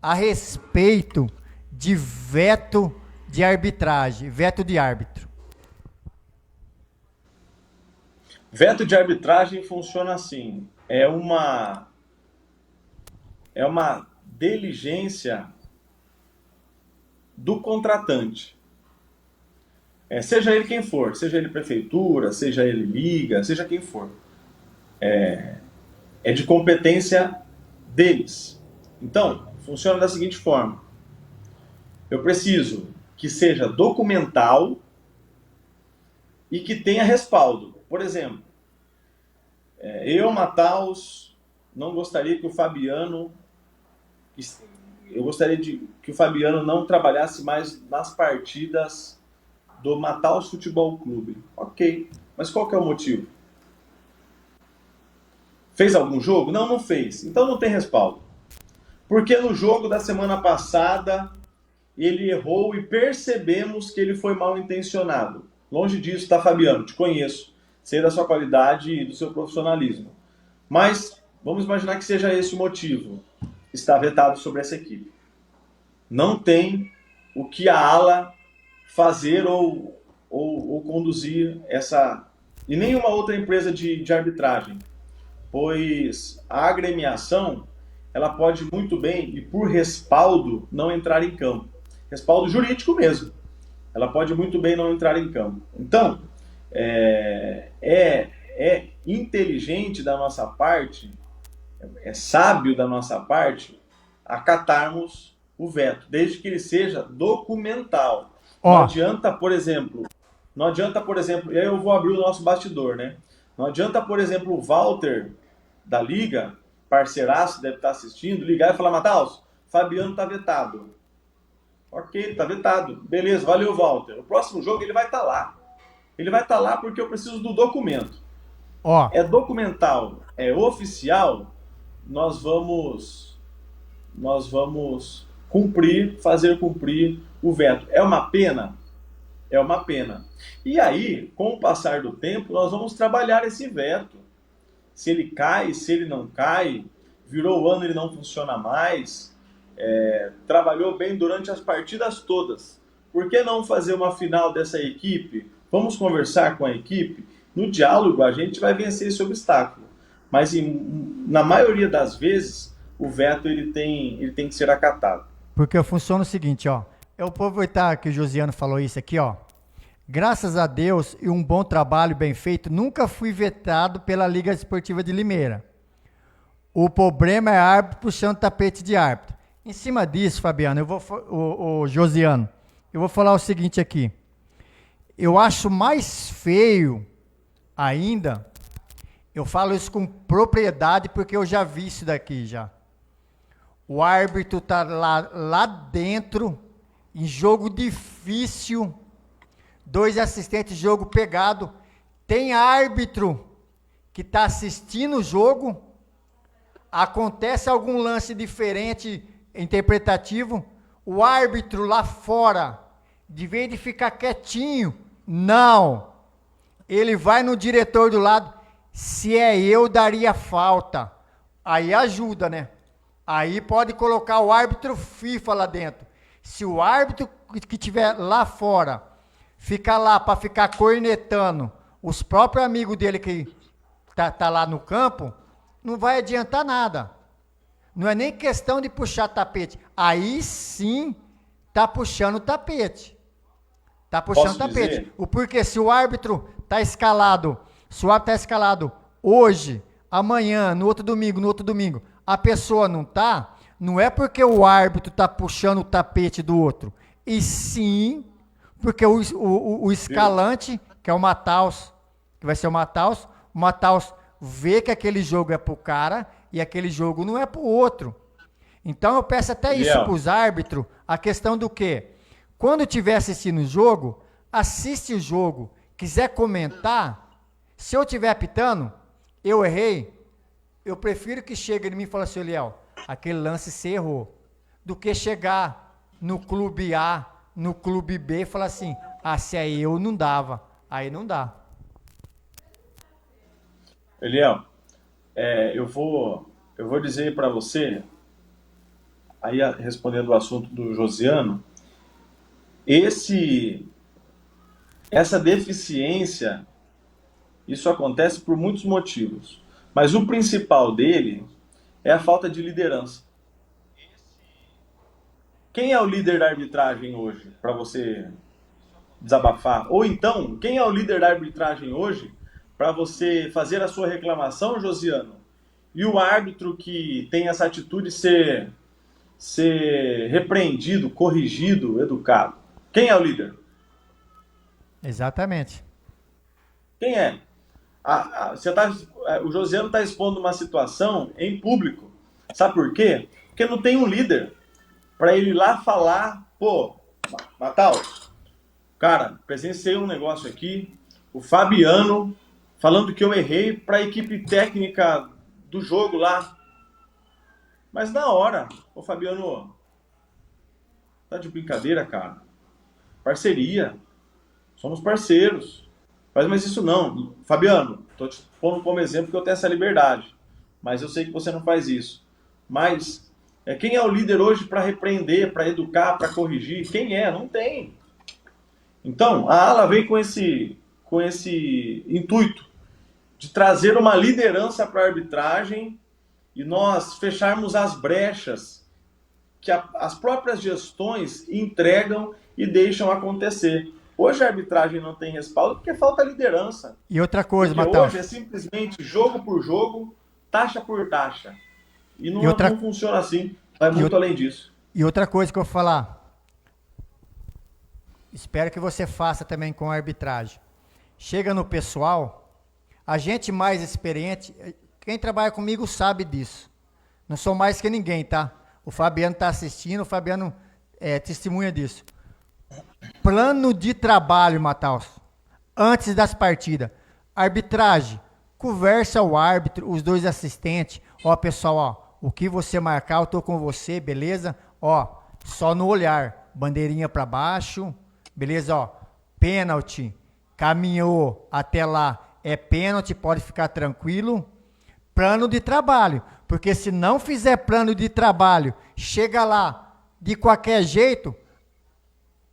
A respeito de veto de arbitragem, veto de árbitro. Veto de arbitragem funciona assim. É uma é uma diligência do contratante. Seja ele quem for, seja ele prefeitura, seja ele liga, seja quem for. É de competência deles. Então, funciona da seguinte forma. Eu preciso que seja documental e que tenha respaldo. Por exemplo, eu, Mataus, não gostaria que o Fabiano... Eu gostaria que o Fabiano não trabalhasse mais nas partidas do Mataus Futebol Clube. Ok, mas qual que é o motivo? Fez algum jogo? Não, não fez. Então não tem respaldo. Porque no jogo da semana passada ele errou e percebemos que ele foi mal intencionado. Longe disso, tá, Fabiano? Te conheço. Sei da sua qualidade e do seu profissionalismo. Mas vamos imaginar que seja esse o motivo. Está vetado sobre essa equipe. Não tem o que a ala fazer ou conduzir essa... E nenhuma outra empresa de arbitragem. Pois a agremiação, ela pode muito bem, e por respaldo, não entrar em campo. Respaldo jurídico mesmo. Ela pode muito bem não entrar em campo. Então, é inteligente da nossa parte, é sábio da nossa parte, acatarmos o veto, desde que ele seja documental. Não adianta, por exemplo, e aí eu vou abrir o nosso bastidor, né? Não adianta, por exemplo, o Walter da Liga, parceiraço, deve estar assistindo, ligar e falar: Mataus, Fabiano está vetado. Ok, está vetado. Beleza, valeu, Walter. O próximo jogo ele vai estar lá. Ele vai estar lá porque eu preciso do documento. É documental, é oficial, nós vamos fazer cumprir o veto. É uma pena? É uma pena. E aí, com o passar do tempo, nós vamos trabalhar esse veto. Se ele cai, se ele não cai, virou o ano, ele não funciona mais, trabalhou bem durante as partidas todas. Por que não fazer uma final dessa equipe? Vamos conversar com a equipe. No diálogo, a gente vai vencer esse obstáculo. Mas, na maioria das vezes, o veto ele tem que ser acatado. Porque funciona o seguinte, ó. Eu vou aproveitar que o Josiano falou isso aqui, ó. Graças a Deus e um bom trabalho bem feito, nunca fui vetado pela Liga Esportiva de Limeira. O problema é árbitro puxando tapete de árbitro. Em cima disso, Fabiano, Josiano, eu vou falar o seguinte aqui. Eu acho mais feio ainda, eu falo isso com propriedade porque eu já vi isso daqui já. O árbitro tá lá dentro, em jogo difícil, 2 assistentes, jogo pegado. Tem árbitro que está assistindo o jogo, acontece algum lance diferente, interpretativo, o árbitro lá fora, de vez de ficar quietinho, não. Ele vai no diretor do lado, se é eu, daria falta. Aí ajuda, né? Aí pode colocar o árbitro FIFA lá dentro. Se o árbitro que estiver lá fora ficar lá para ficar cornetando os próprios amigos dele que tá lá no campo, não vai adiantar nada. Não é nem questão de puxar tapete. Aí sim tá puxando o tapete. Tá puxando o tapete. Porque se o árbitro tá escalado, hoje, amanhã, no outro domingo, a pessoa não tá, não é porque o árbitro tá puxando o tapete do outro, e sim porque o escalante, que é o Mataus, que vai ser o Mataus vê que aquele jogo é pro cara e aquele jogo não é pro outro. Então eu peço até isso pros árbitros, a questão do quê? Quando estiver assistindo o jogo, assiste o jogo, quiser comentar, se eu estiver apitando, eu errei, eu prefiro que chegue em mim e fale assim: Eliel, aquele lance você errou, do que chegar no clube A, no clube B e falar assim: se é eu, não dava. Aí não dá. Eliel, eu vou dizer para você, aí respondendo o assunto do Josiano, essa deficiência, isso acontece por muitos motivos, mas o principal dele é a falta de liderança. quem é o líder da arbitragem hoje, para você desabafar? Ou então, quem é o líder da arbitragem hoje para você fazer a sua reclamação, Josiano? E o árbitro que tem essa atitude ser repreendido, corrigido, educado? Quem é o líder? Exatamente. Quem é? O Josiano está expondo uma situação em público. Sabe por quê? Porque não tem um líder para ele ir lá falar, pô, Matheus, cara, presenciei um negócio aqui, o Fabiano falando que eu errei para a equipe técnica do jogo lá. Mas na hora, ô Fabiano, tá de brincadeira, cara. Parceria. Somos parceiros. Faz mais isso não. Fabiano, tô te pondo como exemplo que eu tenho essa liberdade. Mas eu sei que você não faz isso. Mas quem é o líder hoje para repreender, para educar, para corrigir? Quem é? Não tem. Então, a ala vem com esse intuito de trazer uma liderança para a arbitragem e nós fecharmos as brechas que as próprias gestões entregam e deixam acontecer. Hoje a arbitragem não tem respaldo porque falta liderança. E outra coisa, porque Matheus. Hoje é simplesmente jogo por jogo, taxa por taxa. E não funciona assim. Vai muito além disso. E outra coisa que eu vou falar. Espero que você faça também com a arbitragem. Chega no pessoal, a gente mais experiente, quem trabalha comigo sabe disso. Não sou mais que ninguém, tá? O Fabiano está assistindo, o Fabiano testemunha disso. Plano de trabalho, Matheus. Antes das partidas. Arbitragem. Conversa o árbitro, os dois assistentes. Ó, pessoal, ó. O que você marcar, eu tô com você, beleza? Ó, só no olhar. Bandeirinha para baixo. Beleza, ó. Pênalti. Caminhou até lá. É pênalti, pode ficar tranquilo. Plano de trabalho. Porque se não fizer plano de trabalho, chega lá de qualquer jeito,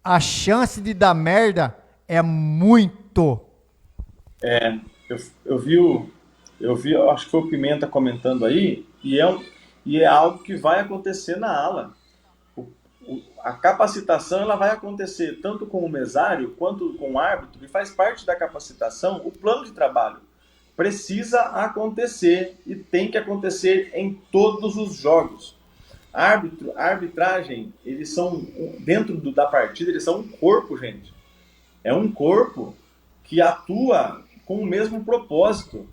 a chance de dar merda é muito. Eu vi, acho que foi o Pimenta comentando aí, e é algo que vai acontecer na ala. A capacitação ela vai acontecer tanto com o mesário quanto com o árbitro, e faz parte da capacitação o plano de trabalho. Precisa acontecer e tem que acontecer em todos os jogos. A arbitragem, eles são, dentro da partida, eles são um corpo, gente. É um corpo que atua com o mesmo propósito.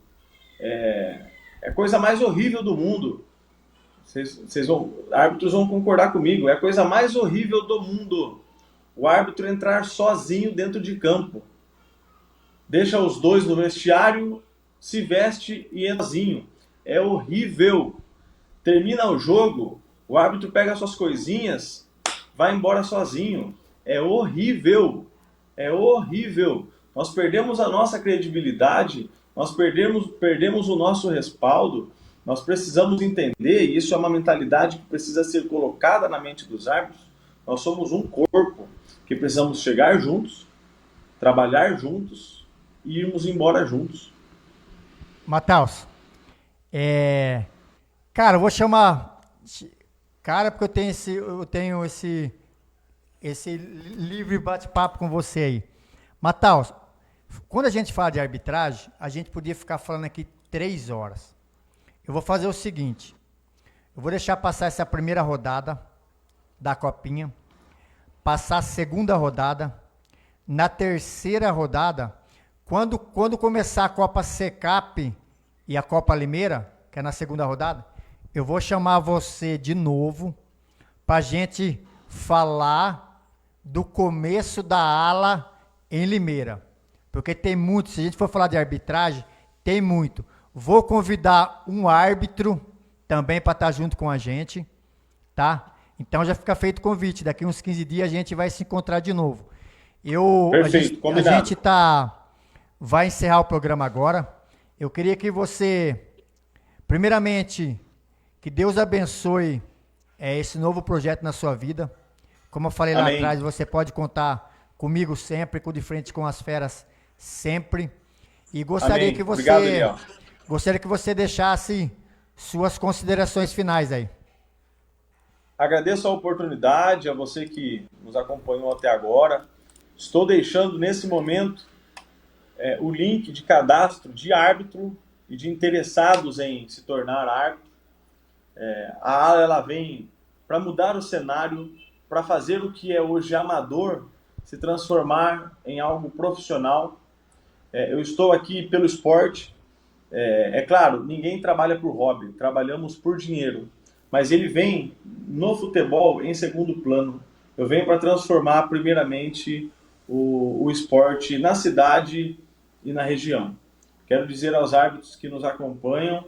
É a coisa mais horrível do mundo. Árbitros vão concordar comigo. É a coisa mais horrível do mundo. O árbitro entrar sozinho dentro de campo. Deixa os dois no vestiário, se veste e entra sozinho. É horrível. Termina o jogo, o árbitro pega suas coisinhas, vai embora sozinho. É horrível. É horrível. Nós perdemos a nossa credibilidade, nós perdemos o nosso respaldo. Nós precisamos entender, e isso é uma mentalidade que precisa ser colocada na mente dos árbitros. Nós somos um corpo que precisamos chegar juntos, trabalhar juntos e irmos embora juntos. Matheus, cara, eu vou chamar cara porque eu tenho esse livre bate-papo com você aí. Matheus, quando a gente fala de arbitragem, a gente podia ficar falando aqui 3 horas. Eu vou fazer o seguinte, eu vou deixar passar essa primeira rodada da Copinha, passar a segunda rodada, na terceira rodada, quando começar a Copa Secap e a Copa Limeira, que é na segunda rodada, eu vou chamar você de novo para a gente falar do começo da ala em Limeira. Porque tem muito, se a gente for falar de arbitragem, tem muito. Vou convidar um árbitro também para estar junto com a gente, tá? Então já fica feito o convite, daqui uns 15 dias a gente vai se encontrar de novo. Perfeito, combinado. A gente vai encerrar o programa agora. Eu queria que você, primeiramente, que Deus abençoe esse novo projeto na sua vida. Como eu falei Amém. lá atrás, você pode contar comigo sempre, com De Frente com as Feras sempre. E gostaria Amém. que você, Obrigado, Eliel. gostaria que você deixasse suas considerações finais aí. Agradeço a oportunidade, a você que nos acompanhou até agora. Estou deixando nesse momento o link de cadastro de árbitro e de interessados em se tornar árbitro. A ALA ela vem para mudar o cenário, para fazer o que é hoje amador se transformar em algo profissional. Eu estou aqui pelo esporte. É claro, ninguém trabalha por hobby, trabalhamos por dinheiro. Mas ele vem no futebol em segundo plano. Eu venho para transformar primeiramente o esporte na cidade e na região. Quero dizer aos árbitros que nos acompanham,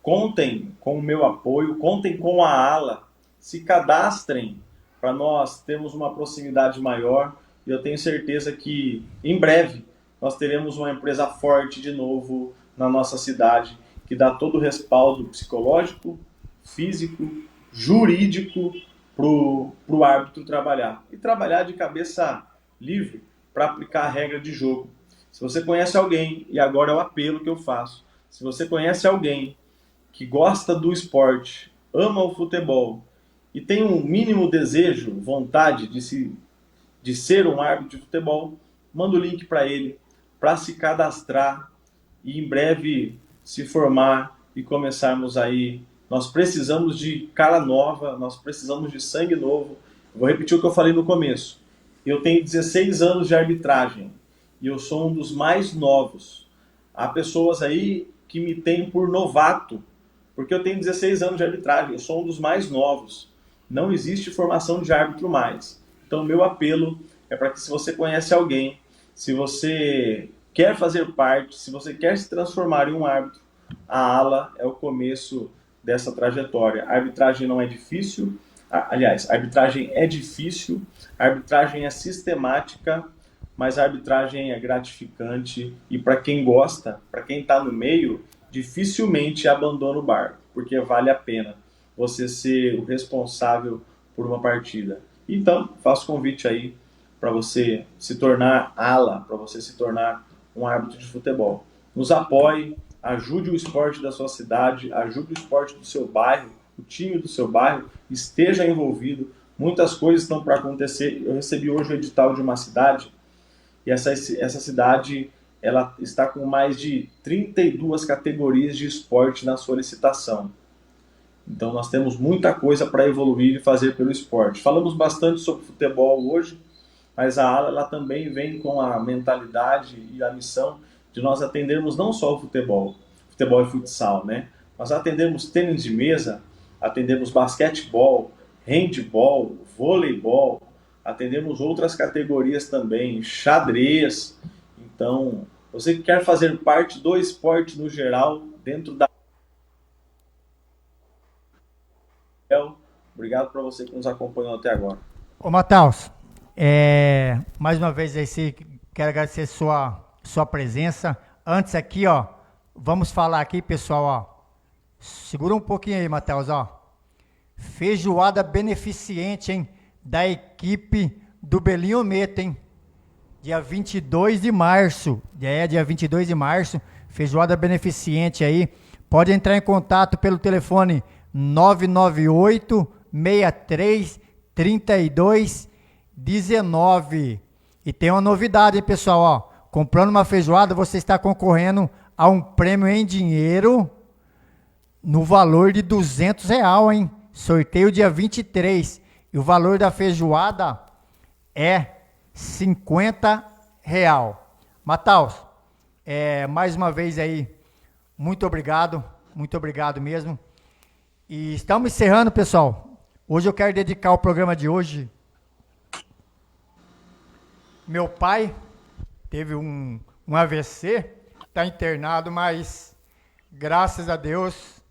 contem com o meu apoio, contem com a ALA, se cadastrem para nós termos uma proximidade maior, e eu tenho certeza que em breve nós teremos uma empresa forte de novo na nossa cidade, que dá todo o respaldo psicológico, físico, jurídico para o árbitro trabalhar. E trabalhar de cabeça livre para aplicar a regra de jogo. Se você conhece alguém, e agora é o apelo que eu faço, se você conhece alguém que gosta do esporte, ama o futebol e tem um mínimo desejo, vontade de ser um árbitro de futebol, manda o link para ele, para se cadastrar e em breve se formar e começarmos aí. Nós precisamos de cara nova, nós precisamos de sangue novo. Vou repetir o que eu falei no começo. Eu tenho 16 anos de arbitragem e eu sou um dos mais novos. Há pessoas aí que me têm por novato, porque eu tenho 16 anos de arbitragem, eu sou um dos mais novos. Não existe formação de árbitro mais. Então, meu apelo é para que, se você conhece alguém, se você quer fazer parte, se você quer se transformar em um árbitro, a ALA é o começo dessa trajetória. A arbitragem não é difícil, aliás, a arbitragem é difícil, a arbitragem é sistemática, mas a arbitragem é gratificante e para quem gosta, para quem está no meio, dificilmente abandona o barco, porque vale a pena você ser o responsável por uma partida. Então, faço convite aí para você se tornar ALA, para você se tornar um árbitro de futebol. Nos apoie, ajude o esporte da sua cidade, ajude o esporte do seu bairro, o time do seu bairro, esteja envolvido. Muitas coisas estão para acontecer. Eu recebi hoje o edital de uma cidade, e essa cidade ela está com mais de 32 categorias de esporte na sua licitação. Então nós temos muita coisa para evoluir e fazer pelo esporte. Falamos bastante sobre futebol hoje, mas a ALA ela também vem com a mentalidade e a missão de nós atendermos não só o futebol e futsal, né? Nós atendemos tênis de mesa, atendemos basquetebol, handebol, voleibol, atendemos outras categorias também, xadrez. Então, você que quer fazer parte do esporte no geral, dentro da... Obrigado para você que nos acompanhou até agora. Ô, Matheus, mais uma vez aí, quero agradecer sua presença. Antes aqui, ó, vamos falar aqui, pessoal, ó. Segura um pouquinho aí, Matheus, ó. Feijoada beneficente, hein? Da equipe do Belinho Meta, hein? Dia 22 de março. Dia 22 de março. Feijoada beneficente aí. Pode entrar em contato pelo telefone 998 63 32 19. E tem uma novidade, hein, pessoal, ó. Comprando uma feijoada, você está concorrendo a um prêmio em dinheiro no valor de R$200, hein? Sorteio dia 23. E o valor da feijoada é R$50. Matheus, mais uma vez aí, muito obrigado mesmo. E estamos encerrando, pessoal. Hoje eu quero dedicar o programa de hoje. Meu pai teve um AVC, está internado, mas graças a Deus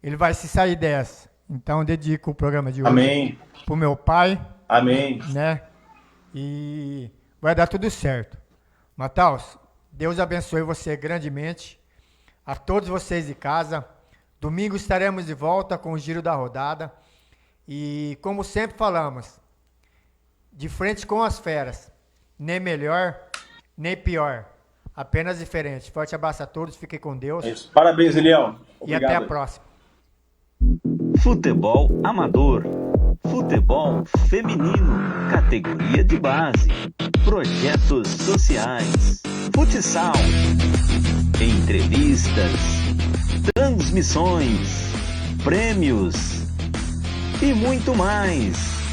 ele vai se sair dessa. Então eu dedico o programa de hoje. Amém. Pro meu pai. Amém. Né? E vai dar tudo certo. Matheus, Deus abençoe você grandemente. A todos vocês de casa. Domingo estaremos de volta com o Giro da Rodada. E como sempre falamos, de frente com as feras. Nem melhor, nem pior. Apenas diferente. Forte abraço a todos. Fiquem com Deus. É isso. Parabéns, Eliel. E até a próxima. Futebol amador. futebol feminino, categoria de base, projetos sociais, futsal, entrevistas, transmissões, prêmios e muito mais.